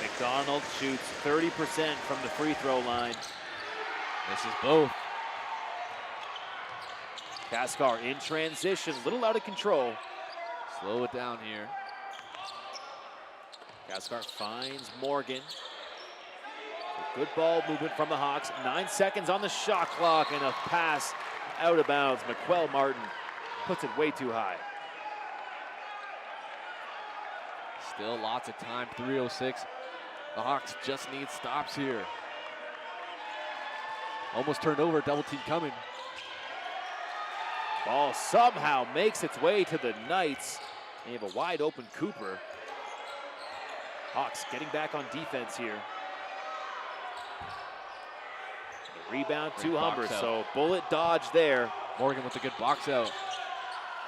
McDonald shoots 30% from the free throw line. Misses both. Kaskar in transition, a little out of control. Slow it down here. Kaskar finds Morgan. Good ball movement from the Hawks. 9 seconds on the shot clock, and a pass out of bounds. McQuell Martin puts it way too high. Still lots of time, 3:06. The Hawks just need stops here. Almost turned over, double team coming. Ball somehow makes its way to the Knights. They have a wide open Cooper. Hawks getting back on defense here. The rebound to Humber, so bullet dodge there. Morgan with a good box out.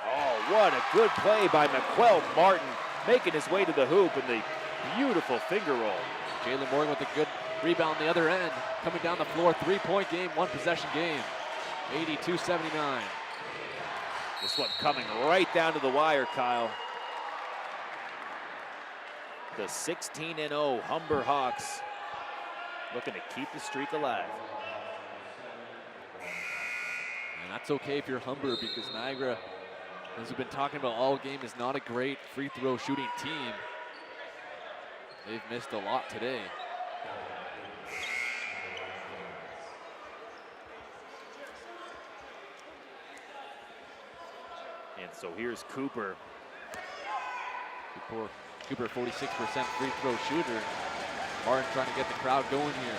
Oh, what a good play by McQuell Martin, making his way to the hoop and the beautiful finger roll. Jalen Morgan with a good rebound on the other end. Coming down the floor, 3-point game, 1 possession game. 82-79. This one coming right down to the wire, Kyle. The 16-0 Humber Hawks looking to keep the streak alive. And that's okay if you're Humber, because Niagara, as we've been talking about all game, is not a great free throw shooting team. They've missed a lot today. And so here's Cooper. Cooper 46% free throw shooter. Martin trying to get the crowd going here.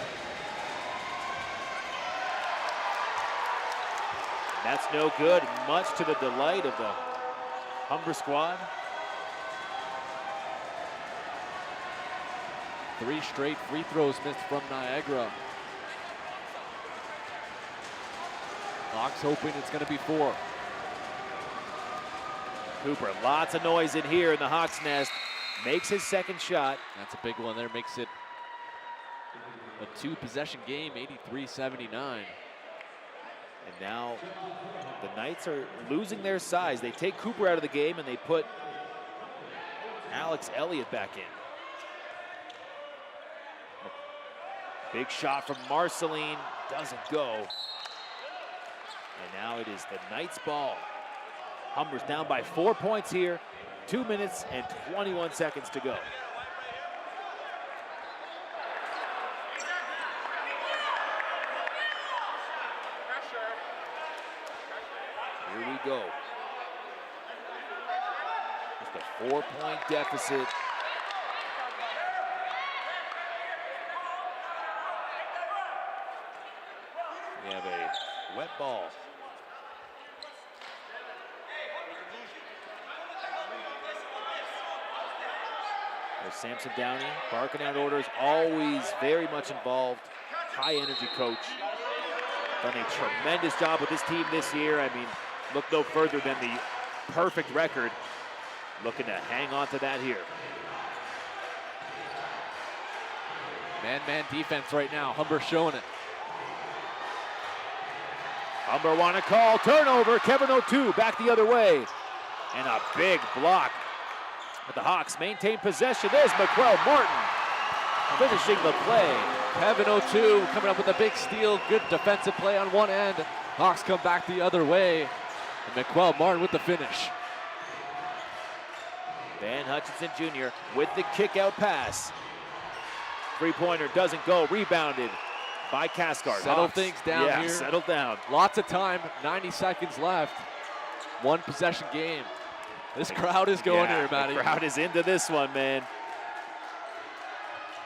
That's no good, much to the delight of the Humber squad. 3 straight free throws missed from Niagara. Hawks hoping it's going to be 4. Cooper, lots of noise in here in the Hawks nest. Makes his second shot. That's a big one there, makes it a 2-possession game, 83-79. And now the Knights are losing their size. They take Cooper out of the game and they put Alex Elliott back in. Big shot from Marceline, doesn't go. And now it is the Knights' ball. Humber's down by 4 points here. 2 minutes and 21 seconds to go. Here we go. Just a 4-point deficit. We have a wet ball. There's Samson Downey barking out orders, always very much involved. High energy coach. Done a tremendous job with this team this year. I mean, look no further than the perfect record. Looking to hang on to that here. Man-man defense right now. Humber showing it. Humber want to call. Turnover. Kevin O'Toole back the other way. And a big block. But the Hawks maintain possession. There's McQuell Martin finishing the play. Kevin O'Toole coming up with a big steal. Good defensive play on one end. Hawks come back the other way. And McQuell Martin with the finish. Van Hutchinson Jr. with the kick-out pass. Three-pointer doesn't go. Rebounded by Caskard. Settle Hawks. things down here. Settle down. Lots of time. 90 seconds left. One possession game. This crowd is going here, Matty. The crowd is into this one, man.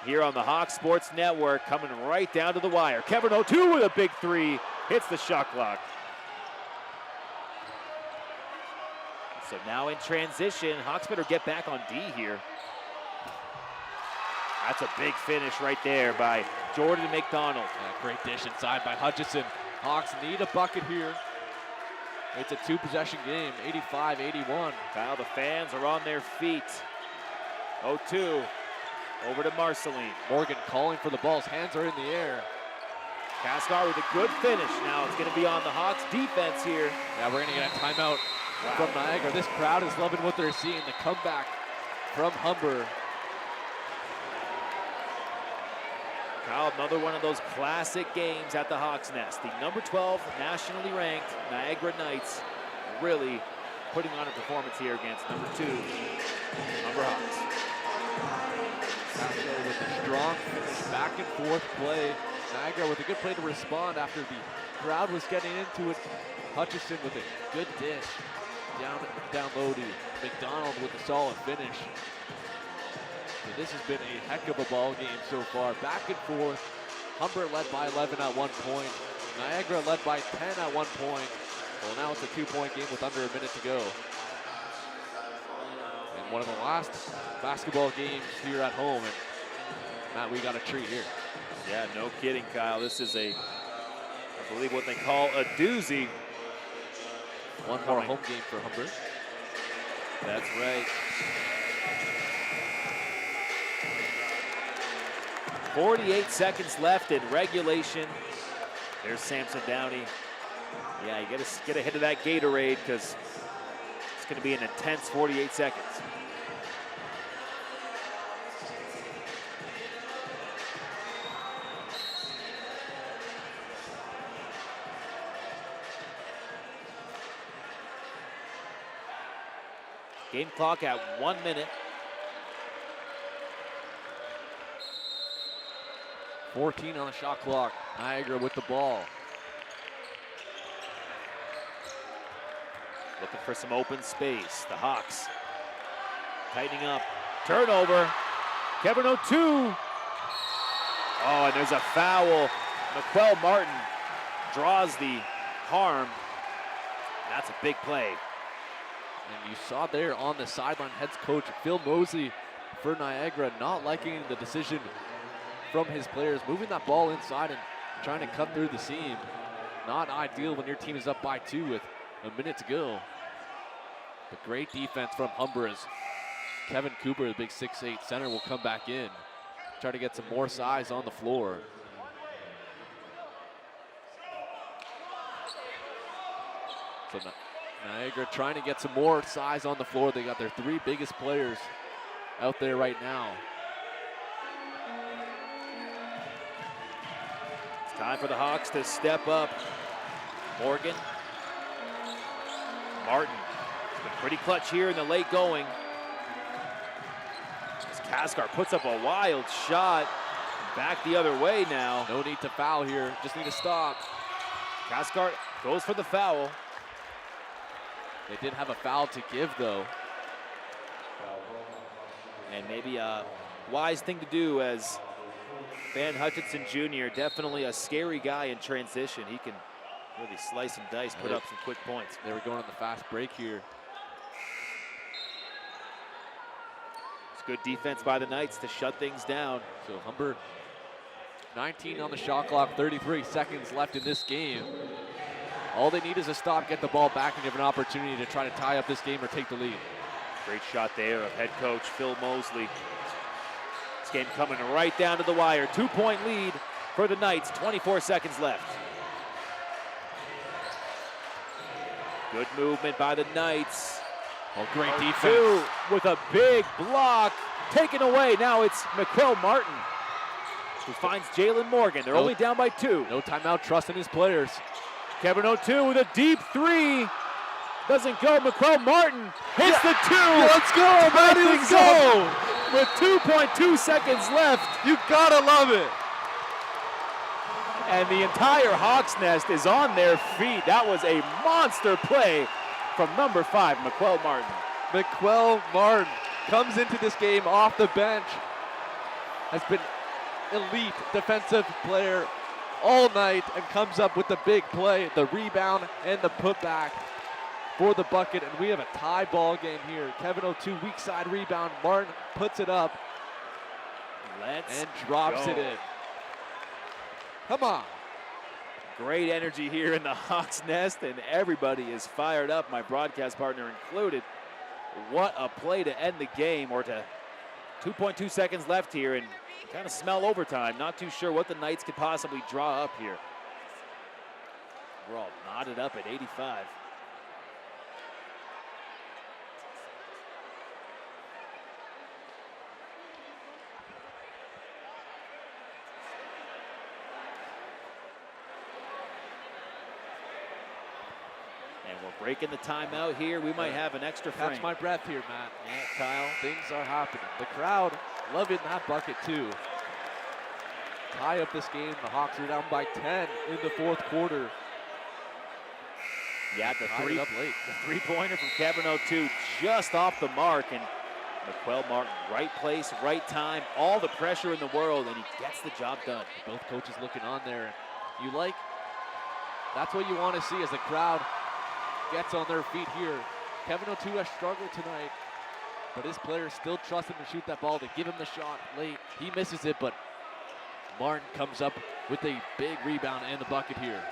Here on the Hawks Sports Network, coming right down to the wire. Kevin O'Toole with a big three. Hits the shot clock. So now in transition, Hawks better get back on D here. That's a big finish right there by Jordan McDonald. Yeah, great dish inside by Hutchinson. Hawks need a bucket here. It's a two-possession game, 85-81. Kyle, the fans are on their feet. O'Toole over to Marceline. Morgan calling for the ball. His hands are in the air. Caskar with a good finish. Now it's going to be on the Hawks defense here. Yeah, we're going to get a timeout from Niagara. This crowd is loving what they're seeing. The comeback from Humber. Kyle, another one of those classic games at the Hawks Nest. The number 12 nationally ranked Niagara Knights really putting on a performance here against number 2 Humber Hawks. Castro with a strong finish, back and forth play. Niagara with a good play to respond after the crowd was getting into it. Hutchinson with a good dish. Down low to McDonald with a solid finish. So this has been a heck of a ball game so far. Back and forth. Humber led by 11 at one point. Niagara led by 10 at one point. Well, now it's a 2-point game with under a minute to go. And one of the last basketball games here at home. And Matt, we got a treat here. Yeah, no kidding, Kyle. This is I believe what they call a doozy. One more home game for Humber. That's right. 48 seconds left in regulation. There's Samson Downey. Yeah, you gotta get a hit of that Gatorade because it's gonna be an intense 48 seconds. Game clock at 1 minute. 14 on the shot clock. Niagara with the ball. Looking for some open space. The Hawks tightening up. Turnover. Kevin O'Toole. Oh, and there's a foul. McQuell Martin draws the harm. That's a big play. And you saw there on the sideline, head coach Phil Mosley for Niagara not liking the decision from his players, moving that ball inside and trying to cut through the seam. Not ideal when your team is up by 2 with a minute to go. But great defense from Humber as Kevin Cooper, the big 6'8" center, will come back in. Try to get some more size on the floor. So Niagara trying to get some more size on the floor. They got their 3 biggest players out there right now. It's time for the Hawks to step up. Morgan. Martin. It's been pretty clutch here in the late going. As Caskar puts up a wild shot. Back the other way now. No need to foul here. Just need to stop. Caskar goes for the foul. They did have a foul to give, though. And maybe a wise thing to do as Van Hutchinson Jr., definitely a scary guy in transition. He can really slice and dice, put up some quick points. They were going on the fast break here. It's good defense by the Knights to shut things down. So Humber 19 on the shot clock, 33 seconds left in this game. All they need is a stop, get the ball back, and give an opportunity to try to tie up this game or take the lead. Great shot there of head coach Phil Mosley. This game coming right down to the wire. 2-point lead for the Knights, 24 seconds left. Good movement by the Knights. Oh, great defense. Two with a big block. Taken away. Now it's McQuell Martin who finds Jalen Morgan. They're only down by 2. No timeout, trusting his players. Kevin O'Toole with a deep 3. Doesn't go. McQuell Martin hits the 2. Let's go, buddy. Let's go. With 2.2 seconds left. You gotta love it. And the entire Hawks nest is on their feet. That was a monster play from number 5, McQuell Martin. McQuell Martin comes into this game off the bench. Has been elite defensive player all night and comes up with the big play, the rebound, and the putback for the bucket. And we have a tie ball game here. Kevin O'Toole, weak side rebound. Martin puts it up and drops it in. Come on. Great energy here in the Hawks nest, and everybody is fired up, my broadcast partner included. What a play to end the game, or to 2.2 seconds left here, and kind of smell overtime. Not too sure what the Knights could possibly draw up here. We're all knotted up at 85. And we're breaking the timeout here. We might have an extra frame. Catch my breath here, Matt. Yeah, Kyle. Things are happening. The crowd loving that bucket too. Tie up this game. The Hawks are down by 10 in the 4th quarter. Yeah, the Tied it up late. The 3-pointer from Kevin O'Toole just off the mark, and McQuell Martin, right place, right time, all the pressure in the world, and he gets the job done. Both coaches looking on there. That's what you want to see as the crowd gets on their feet here. Kevin O'Toole has struggled tonight, but his players still trust him to shoot that ball. They give him the shot late. He misses it, but Martin comes up with a big rebound and the bucket here.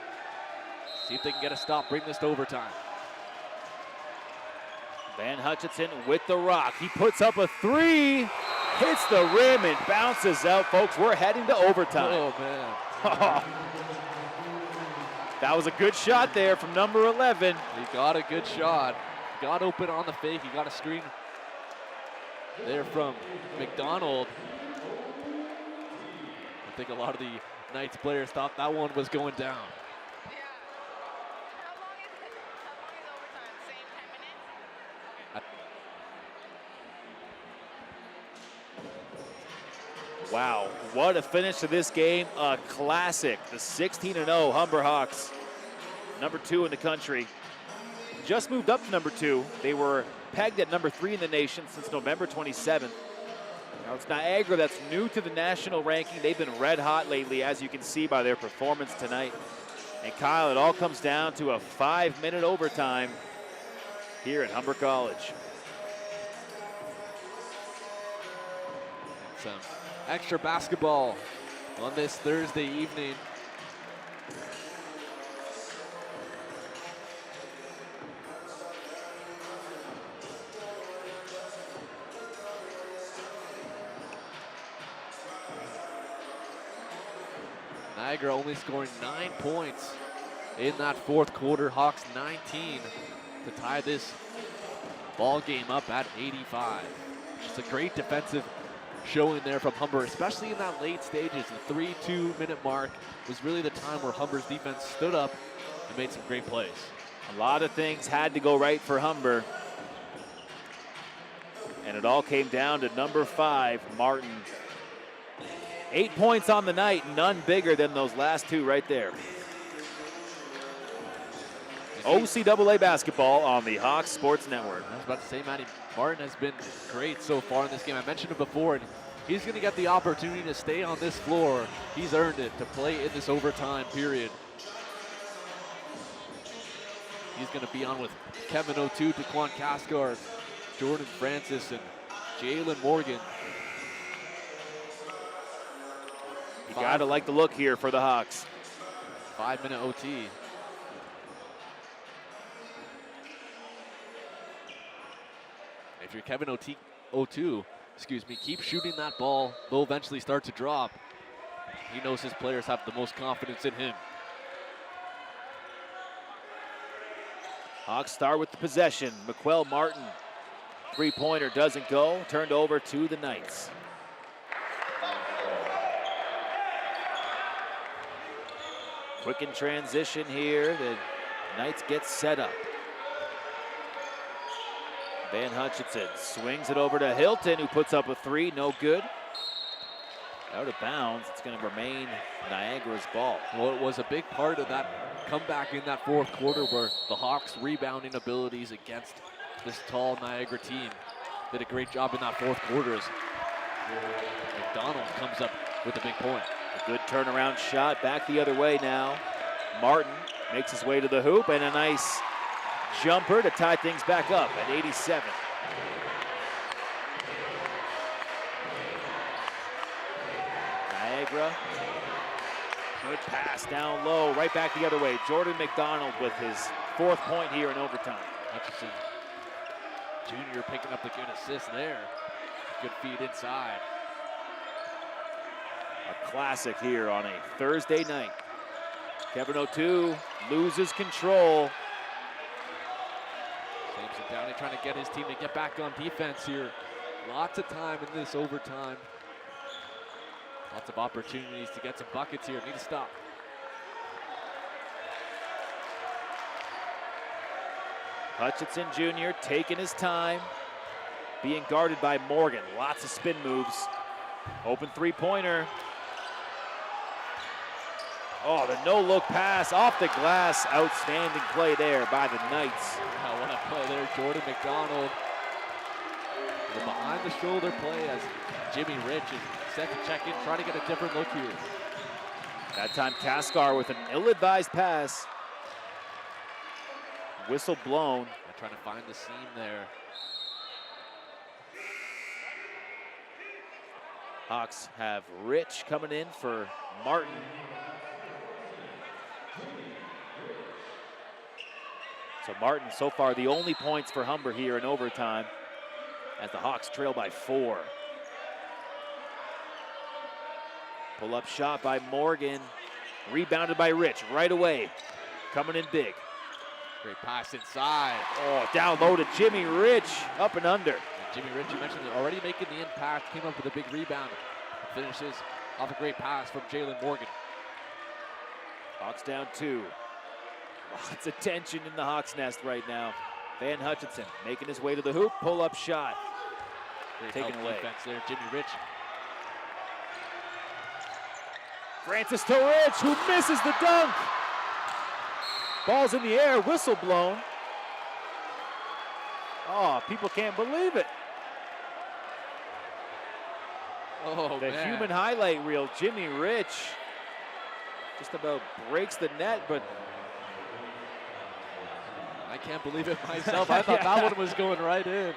See if they can get a stop, bring this to overtime. Van Hutchinson with the rock. He puts up a 3, hits the rim and bounces out. Folks, we're heading to overtime. Oh, man. That was a good shot there from number 11. He got a good shot. Got open on the fake. He got a screen there from McDonald. I think a lot of the Knights players thought that one was going down. Yeah. How long is overtime? Same 10 minutes? Wow, what a finish to this game. A classic. The 16-0 Humber Hawks, number 2 in the country. Just moved up to number 2. They were pegged at number 3 in the nation since November 27th. Now it's Niagara that's new to the national ranking. They've been red hot lately, as you can see by their performance tonight. And Kyle, it all comes down to a 5-minute overtime here at Humber College. Some extra basketball on this Thursday evening. Niagara only scoring 9 points in that 4th quarter. Hawks 19 to tie this ball game up at 85. Just a great defensive showing there from Humber, especially in that late stages. The 3-2 minute mark was really the time where Humber's defense stood up and made some great plays. A lot of things had to go right for Humber. And it all came down to number 5, Martin. 8 points on the night, none bigger than those last 2 right there. OCAA basketball on the Hawks Sports Network. I was about to say, Matty, Martin has been great so far in this game. I mentioned it before, and he's going to get the opportunity to stay on this floor. He's earned it to play in this overtime period. He's going to be on with Kevin O'Toole, Daquan Caskar, Jordan Francis, and Jalen Morgan. You got to like the look here for the Hawks. 5-minute OT. If you're Kevin O2, keep shooting that ball. They'll eventually start to drop. He knows his players have the most confidence in him. Hawks start with the possession. McQuell Martin, three-pointer doesn't go. Turned over to the Knights. Quick in transition here. The Knights get set up. Van Hutchinson swings it over to Hilton, who puts up a three, no good. Out of bounds, it's going to remain Niagara's ball. Well, it was a big part of that comeback in that fourth quarter where the Hawks' rebounding abilities against this tall Niagara team did a great job in that fourth quarter as McDonald comes up with a big point. A good turnaround shot, back the other way now. Martin makes his way to the hoop, and a nice jumper to tie things back up at 87. Niagara, good pass down low, right back the other way. Jordan McDonald with his fourth point here in overtime. Hutchinson Jr. picking up the good assist there. Good feed inside. A classic here on a Thursday night. Kevin O2 loses control. Sames it down and trying to get his team to get back on defense here. Lots of time in this overtime. Lots of opportunities to get some buckets here. Need to stop. Hutchinson Jr. taking his time, being guarded by Morgan. Lots of spin moves. Open three-pointer. Oh, the no-look pass off the glass. Outstanding play there by the Knights. Wow, what a play there, Jordan McDonald. The behind-the-shoulder play as Jimmy Rich is set to check in, trying to get a different look here. That time Kaskar with an ill-advised pass. Whistle blown. Trying to find the seam there. Hawks have Rich coming in for Martin. So Martin so far the only points for Humber here in overtime as the Hawks trail by 4. Pull-up shot by Morgan. Rebounded by Rich right away. Coming in big. Great pass inside. Oh, down low to Jimmy Rich. Up and under. And Jimmy Rich, you mentioned, already making the impact. Came up with a big rebound. Finishes off a great pass from Jalen Morgan. Hawks down 2. Lots of tension in the Hawks nest right now. Van Hutchinson making his way to the hoop. Pull-up shot. Great Taken away. defense there, Jimmy Rich. Francis to Rich, who misses the dunk. Ball's in the air, whistle blown. Oh, people can't believe it. Oh, The man. human highlight reel, Jimmy Rich just about breaks the net, but I can't believe it myself. I thought that one was going right in.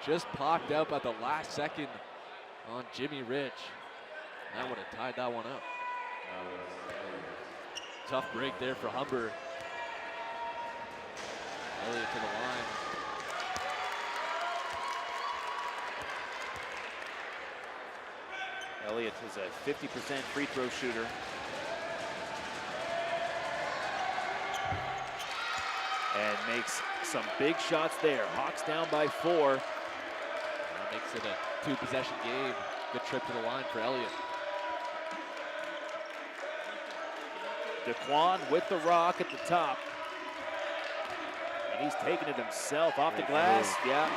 Just popped up at the last second on Jimmy Rich. That would have tied that one up. Tough break there for Humber. Elliott to the line. Elliott is a 50% free throw shooter. And makes some big shots there. Hawks down by 4. That makes it a 2-possession game. Good trip to the line for Elliott. DeQuan with the rock at the top. And he's taking it himself off the glass. Yeah.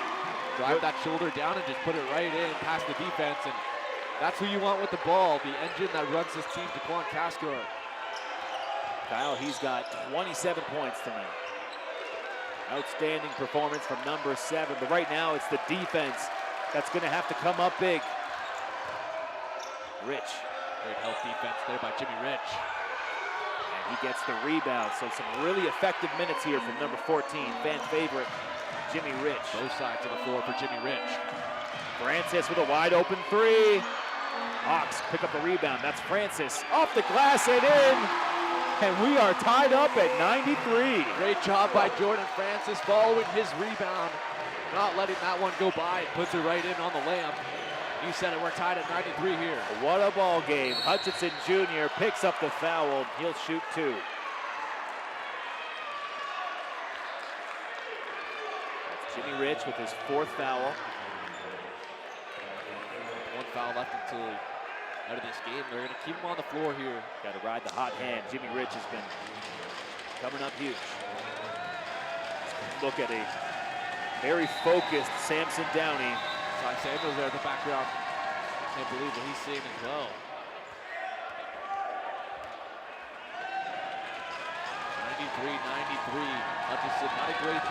Drive that shoulder down and just put it right in past the defense. And that's who you want with the ball. The engine that runs this team, DeQuan Kaskar. Kyle, he's got 27 points tonight. Outstanding performance from number 7. But right now it's the defense that's going to have to come up big. Rich. Great help defense there by Jimmy Rich. And he gets the rebound. So some really effective minutes here from number 14, fan favorite, Jimmy Rich. Both sides of the floor for Jimmy Rich. Francis with a wide open 3. Hawks pick up the rebound. That's Francis off the glass and in. And we are tied up at 93. Great job by Jordan Francis following his rebound. Not letting that one go by. Puts it right in on the layup. You said it, we're tied at 93 here. What a ball game. Hutchinson Jr. picks up the foul. He'll shoot 2. That's Jimmy Rich with his 4th foul. One foul left until out of this game. They're going to keep him on the floor here. Got to ride the hot hand. Jimmy Rich has been coming up huge. Look at a very focused Samson Downey. Ty Samuels there in the background. Can't believe what he's seeing as well. 93-93. Hutchinson, not a great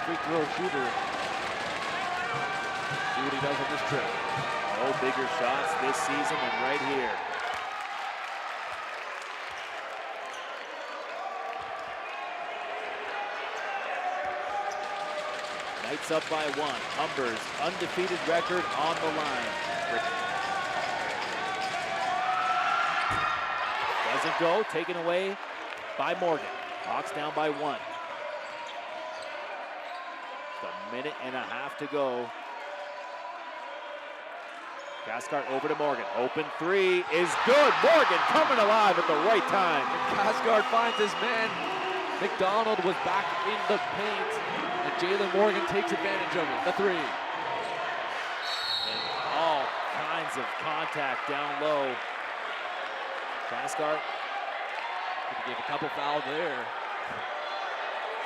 free throw shooter. See what he does on this trip. No bigger shots this season than right here. Knights up by 1. Humber's undefeated record on the line. Doesn't go, taken away by Morgan. Hawks down by 1. Just a minute and a half to go. Cathcart over to Morgan. Open 3 is good. Morgan coming alive at the right time. Cathcart finds his man. McDonald was back in the paint. And Jalen Morgan takes advantage of it. The 3. And all kinds of contact down low. Cathcart gave a couple fouls there.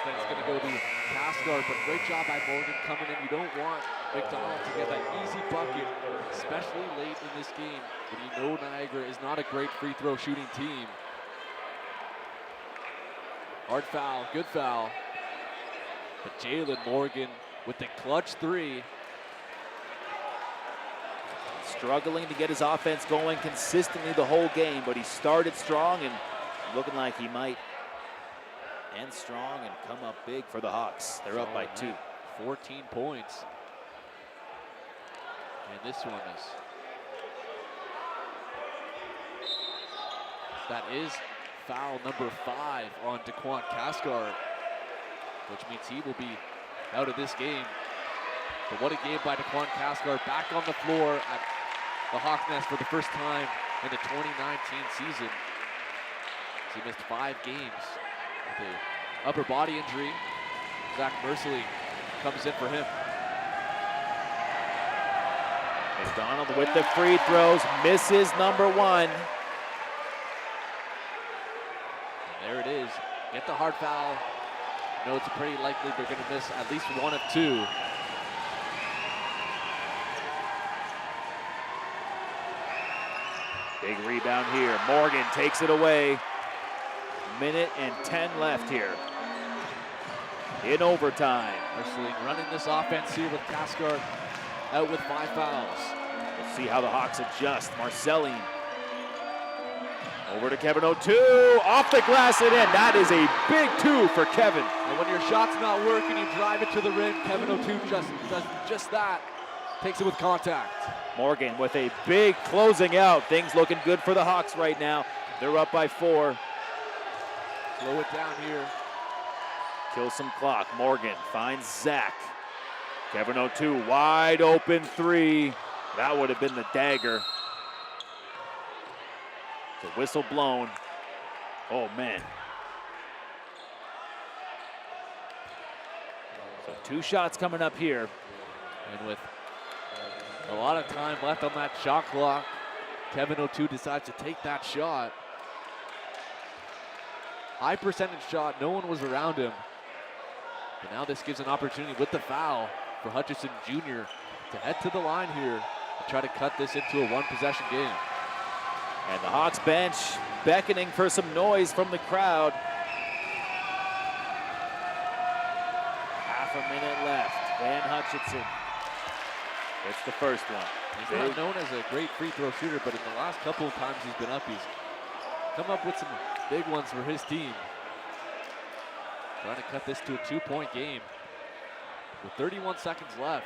Then it's going to go to Cathcart, but great job by Morgan coming in. You don't want McDonald to get that easy bucket, especially late in this game when you know Niagara is not a great free throw shooting team. Hard foul, good foul. But Jalen Morgan with the clutch 3. Struggling to get his offense going consistently the whole game, but he started strong and looking like he might end strong and come up big for the Hawks. They're up by 2. 14 points. And this one is, that is foul number 5 on Daquan Cathcart, which means he will be out of this game. But what a game by Daquan Cathcart, back on the floor at the Hawk Nest for the first time in the 2019 season. He missed 5 games with an upper body injury. Zach Mercilly comes in for him. McDonald with the free throws, misses number 1. And there it is. Get the hard foul. No, it's pretty likely they're going to miss at least 1 of 2. Big rebound here. Morgan takes it away. Minute and 10 left here in overtime. Mercilly running this offense here with Cathcart out with 5 fouls. We'll see how the Hawks adjust. Marcelline over to Kevin O2, off the glass and in. That is a big 2 for Kevin. And when your shot's not working, you drive it to the rim. Kevin O2 just does just that. Takes it with contact. Morgan with a big closing out. Things looking good for the Hawks right now. They're up by 4. Slow it down here. Kill some clock. Morgan finds Zach. Kevin O2 wide open 3. That would have been the dagger. The whistle blown. Oh man. So 2 shots coming up here. And with a lot of time left on that shot clock, Kevin O2 decides to take that shot. High percentage shot, no one was around him. But now this gives an opportunity with the foul for Hutchinson Jr. to head to the line here and try to cut this into a 1-possession game. And the Hawks bench beckoning for some noise from the crowd. Half a minute left. Van Hutchinson. It's the first one. He's not known as a great free throw shooter, but in the last couple of times he's been up, he's come up with some big ones for his team. Trying to cut this to a 2-point game with 31 seconds left.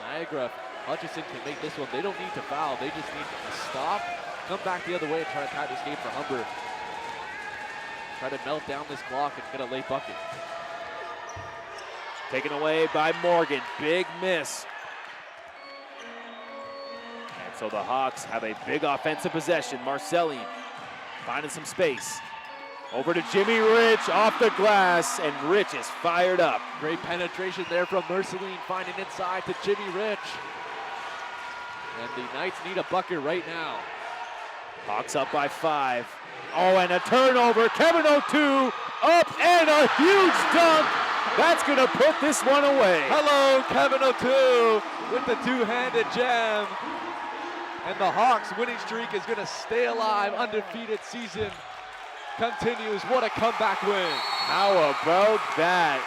Niagara Hutchinson can make this one. They don't need to foul. They just need to stop, come back the other way, and try to tie this game for Humber. Try to melt down this clock and get a late bucket. Taken away by Morgan. Big miss. And so the Hawks have a big offensive possession. Marcelline finding some space. Over to Jimmy Rich off the glass, and Rich is fired up. Great penetration there from Marceline, finding inside to Jimmy Rich. And the Knights need a bucket right now. Hawks up by 5. Oh, and a turnover. Kevin O'Toole up, and a huge dunk. That's going to put this one away. Hello, Kevin O'Toole with the two-handed jam. And the Hawks winning streak is going to stay alive. Undefeated season continues. What a comeback win. How about that?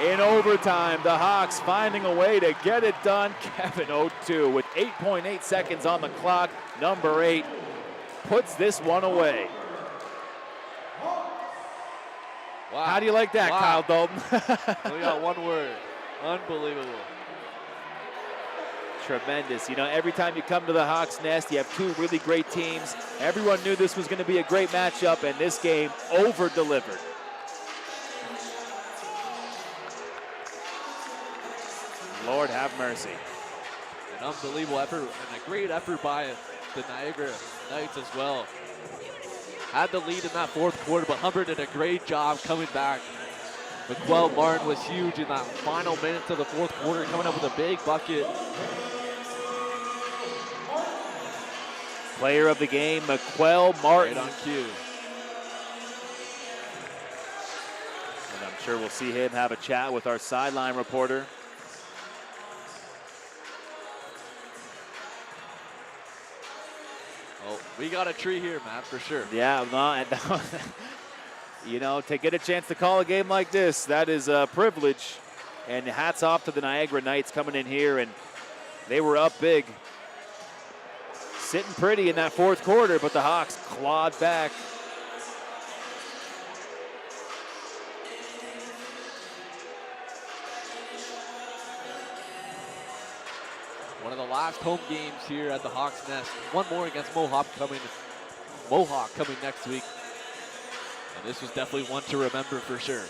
In overtime, the Hawks finding a way to get it done. Kevin O'Toole with 8.8 seconds on the clock. Number 8 puts this one away. Wow. How do you like that, wow. Kyle Dalton? We got one word. Unbelievable. Tremendous. You know, every time you come to the Hawks Nest, you have two really great teams. Everyone knew this was going to be a great matchup, and this game over-delivered. Lord have mercy. An unbelievable effort and a great effort by the Niagara Knights as well. Had the lead in that fourth quarter, but Humber did a great job coming back. McQuell Martin was huge in that final minutes of the fourth quarter, coming up with a big bucket. Player of the game, McQuell Martin. Right on cue. And I'm sure we'll see him have a chat with our sideline reporter. Oh, we got a tree here, man, for sure. Yeah, no, you know, to get a chance to call a game like this, that is a privilege. And hats off to the Niagara Knights coming in here, and they were up big. Sitting pretty in that fourth quarter, but the Hawks clawed back. One of the last home games here at the Hawks Nest. One more against Mohawk coming next week. And this was definitely one to remember for sure.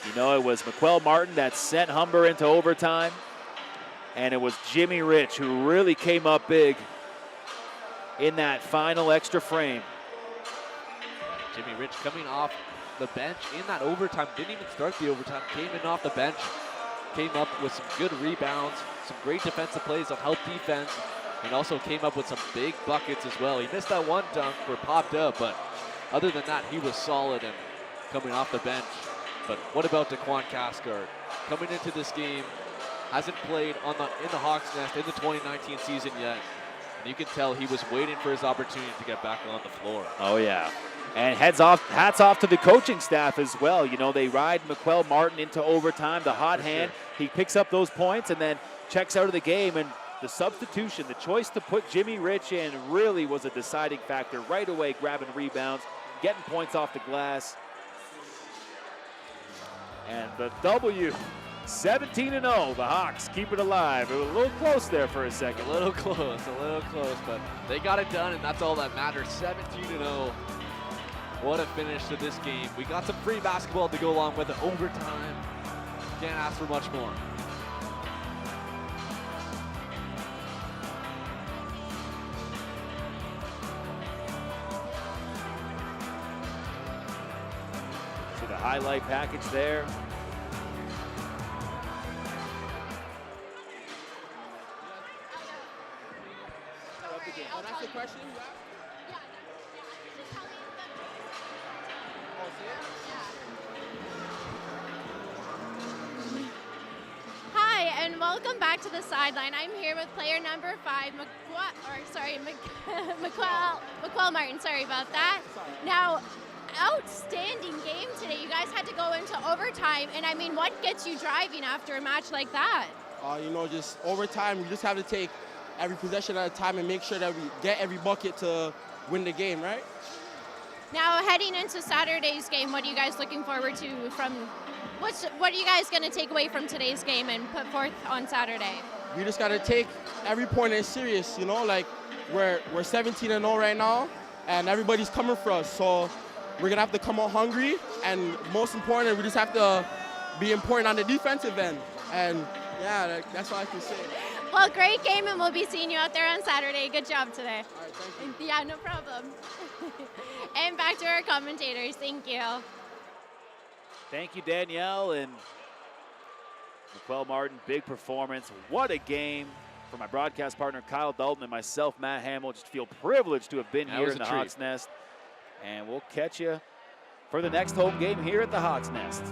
You know, it was McQuell Martin that sent Humber into overtime, and it was Jimmy Rich who really came up big in that final extra frame. Jimmy Rich coming off the bench in that overtime, didn't even start the overtime, came in off the bench, came up with some good rebounds, some great defensive plays of help defense, and also came up with some big buckets as well. He missed that one dunk where it popped up, but other than that, he was solid and coming off the bench. But what about Daquan Caskard? Coming into this game, hasn't played in the Hawks Nest in the 2019 season yet. And you can tell he was waiting for his opportunity to get back on the floor. Oh, yeah. And hats off to the coaching staff as well. You know, they ride McQuell Martin into overtime, the hot hand. Sure. He picks up those points and then checks out of the game. And the substitution, the choice to put Jimmy Rich in really was a deciding factor. Right away, grabbing rebounds, getting points off the glass. And the W, 17-0, the Hawks keep it alive. It was a little close there for a second. A little close, but they got it done, and that's all that matters. 17-0. What a finish to this game. We got some free basketball to go along with it. Overtime. Can't ask for much more. So the highlight package there. Can I ask a question? Hi, and welcome back to the sideline. I'm here with player number 5, McQuell Martin. Sorry about that. Now, outstanding game today. You guys had to go into overtime, and I mean, what gets you driving after a match like that? You know, just overtime, we just have to take every possession at a time and make sure that we get every bucket to win the game, right? Now, heading into Saturday's game, what are you guys looking forward to what are you guys going to take away from today's game and put forth on Saturday? we just got to take every point as serious, you know, like we're 17-0 right now, and everybody's coming for us. So we're going to have to come out hungry, and most important, we just have to be important on the defensive end. And yeah, that's all I can say. Well, great game, and we'll be seeing you out there on Saturday. Good job today. All right, thank you. Yeah, no problem. And back to our commentators. Thank you. Thank you, Danielle and McQuell Martin. Big performance. What a game. For my broadcast partner, Kyle Dalton, and myself, Matt Hamill, just feel privileged to have been here in the Hawks Nest. And we'll catch you for the next home game here at the Hawks Nest.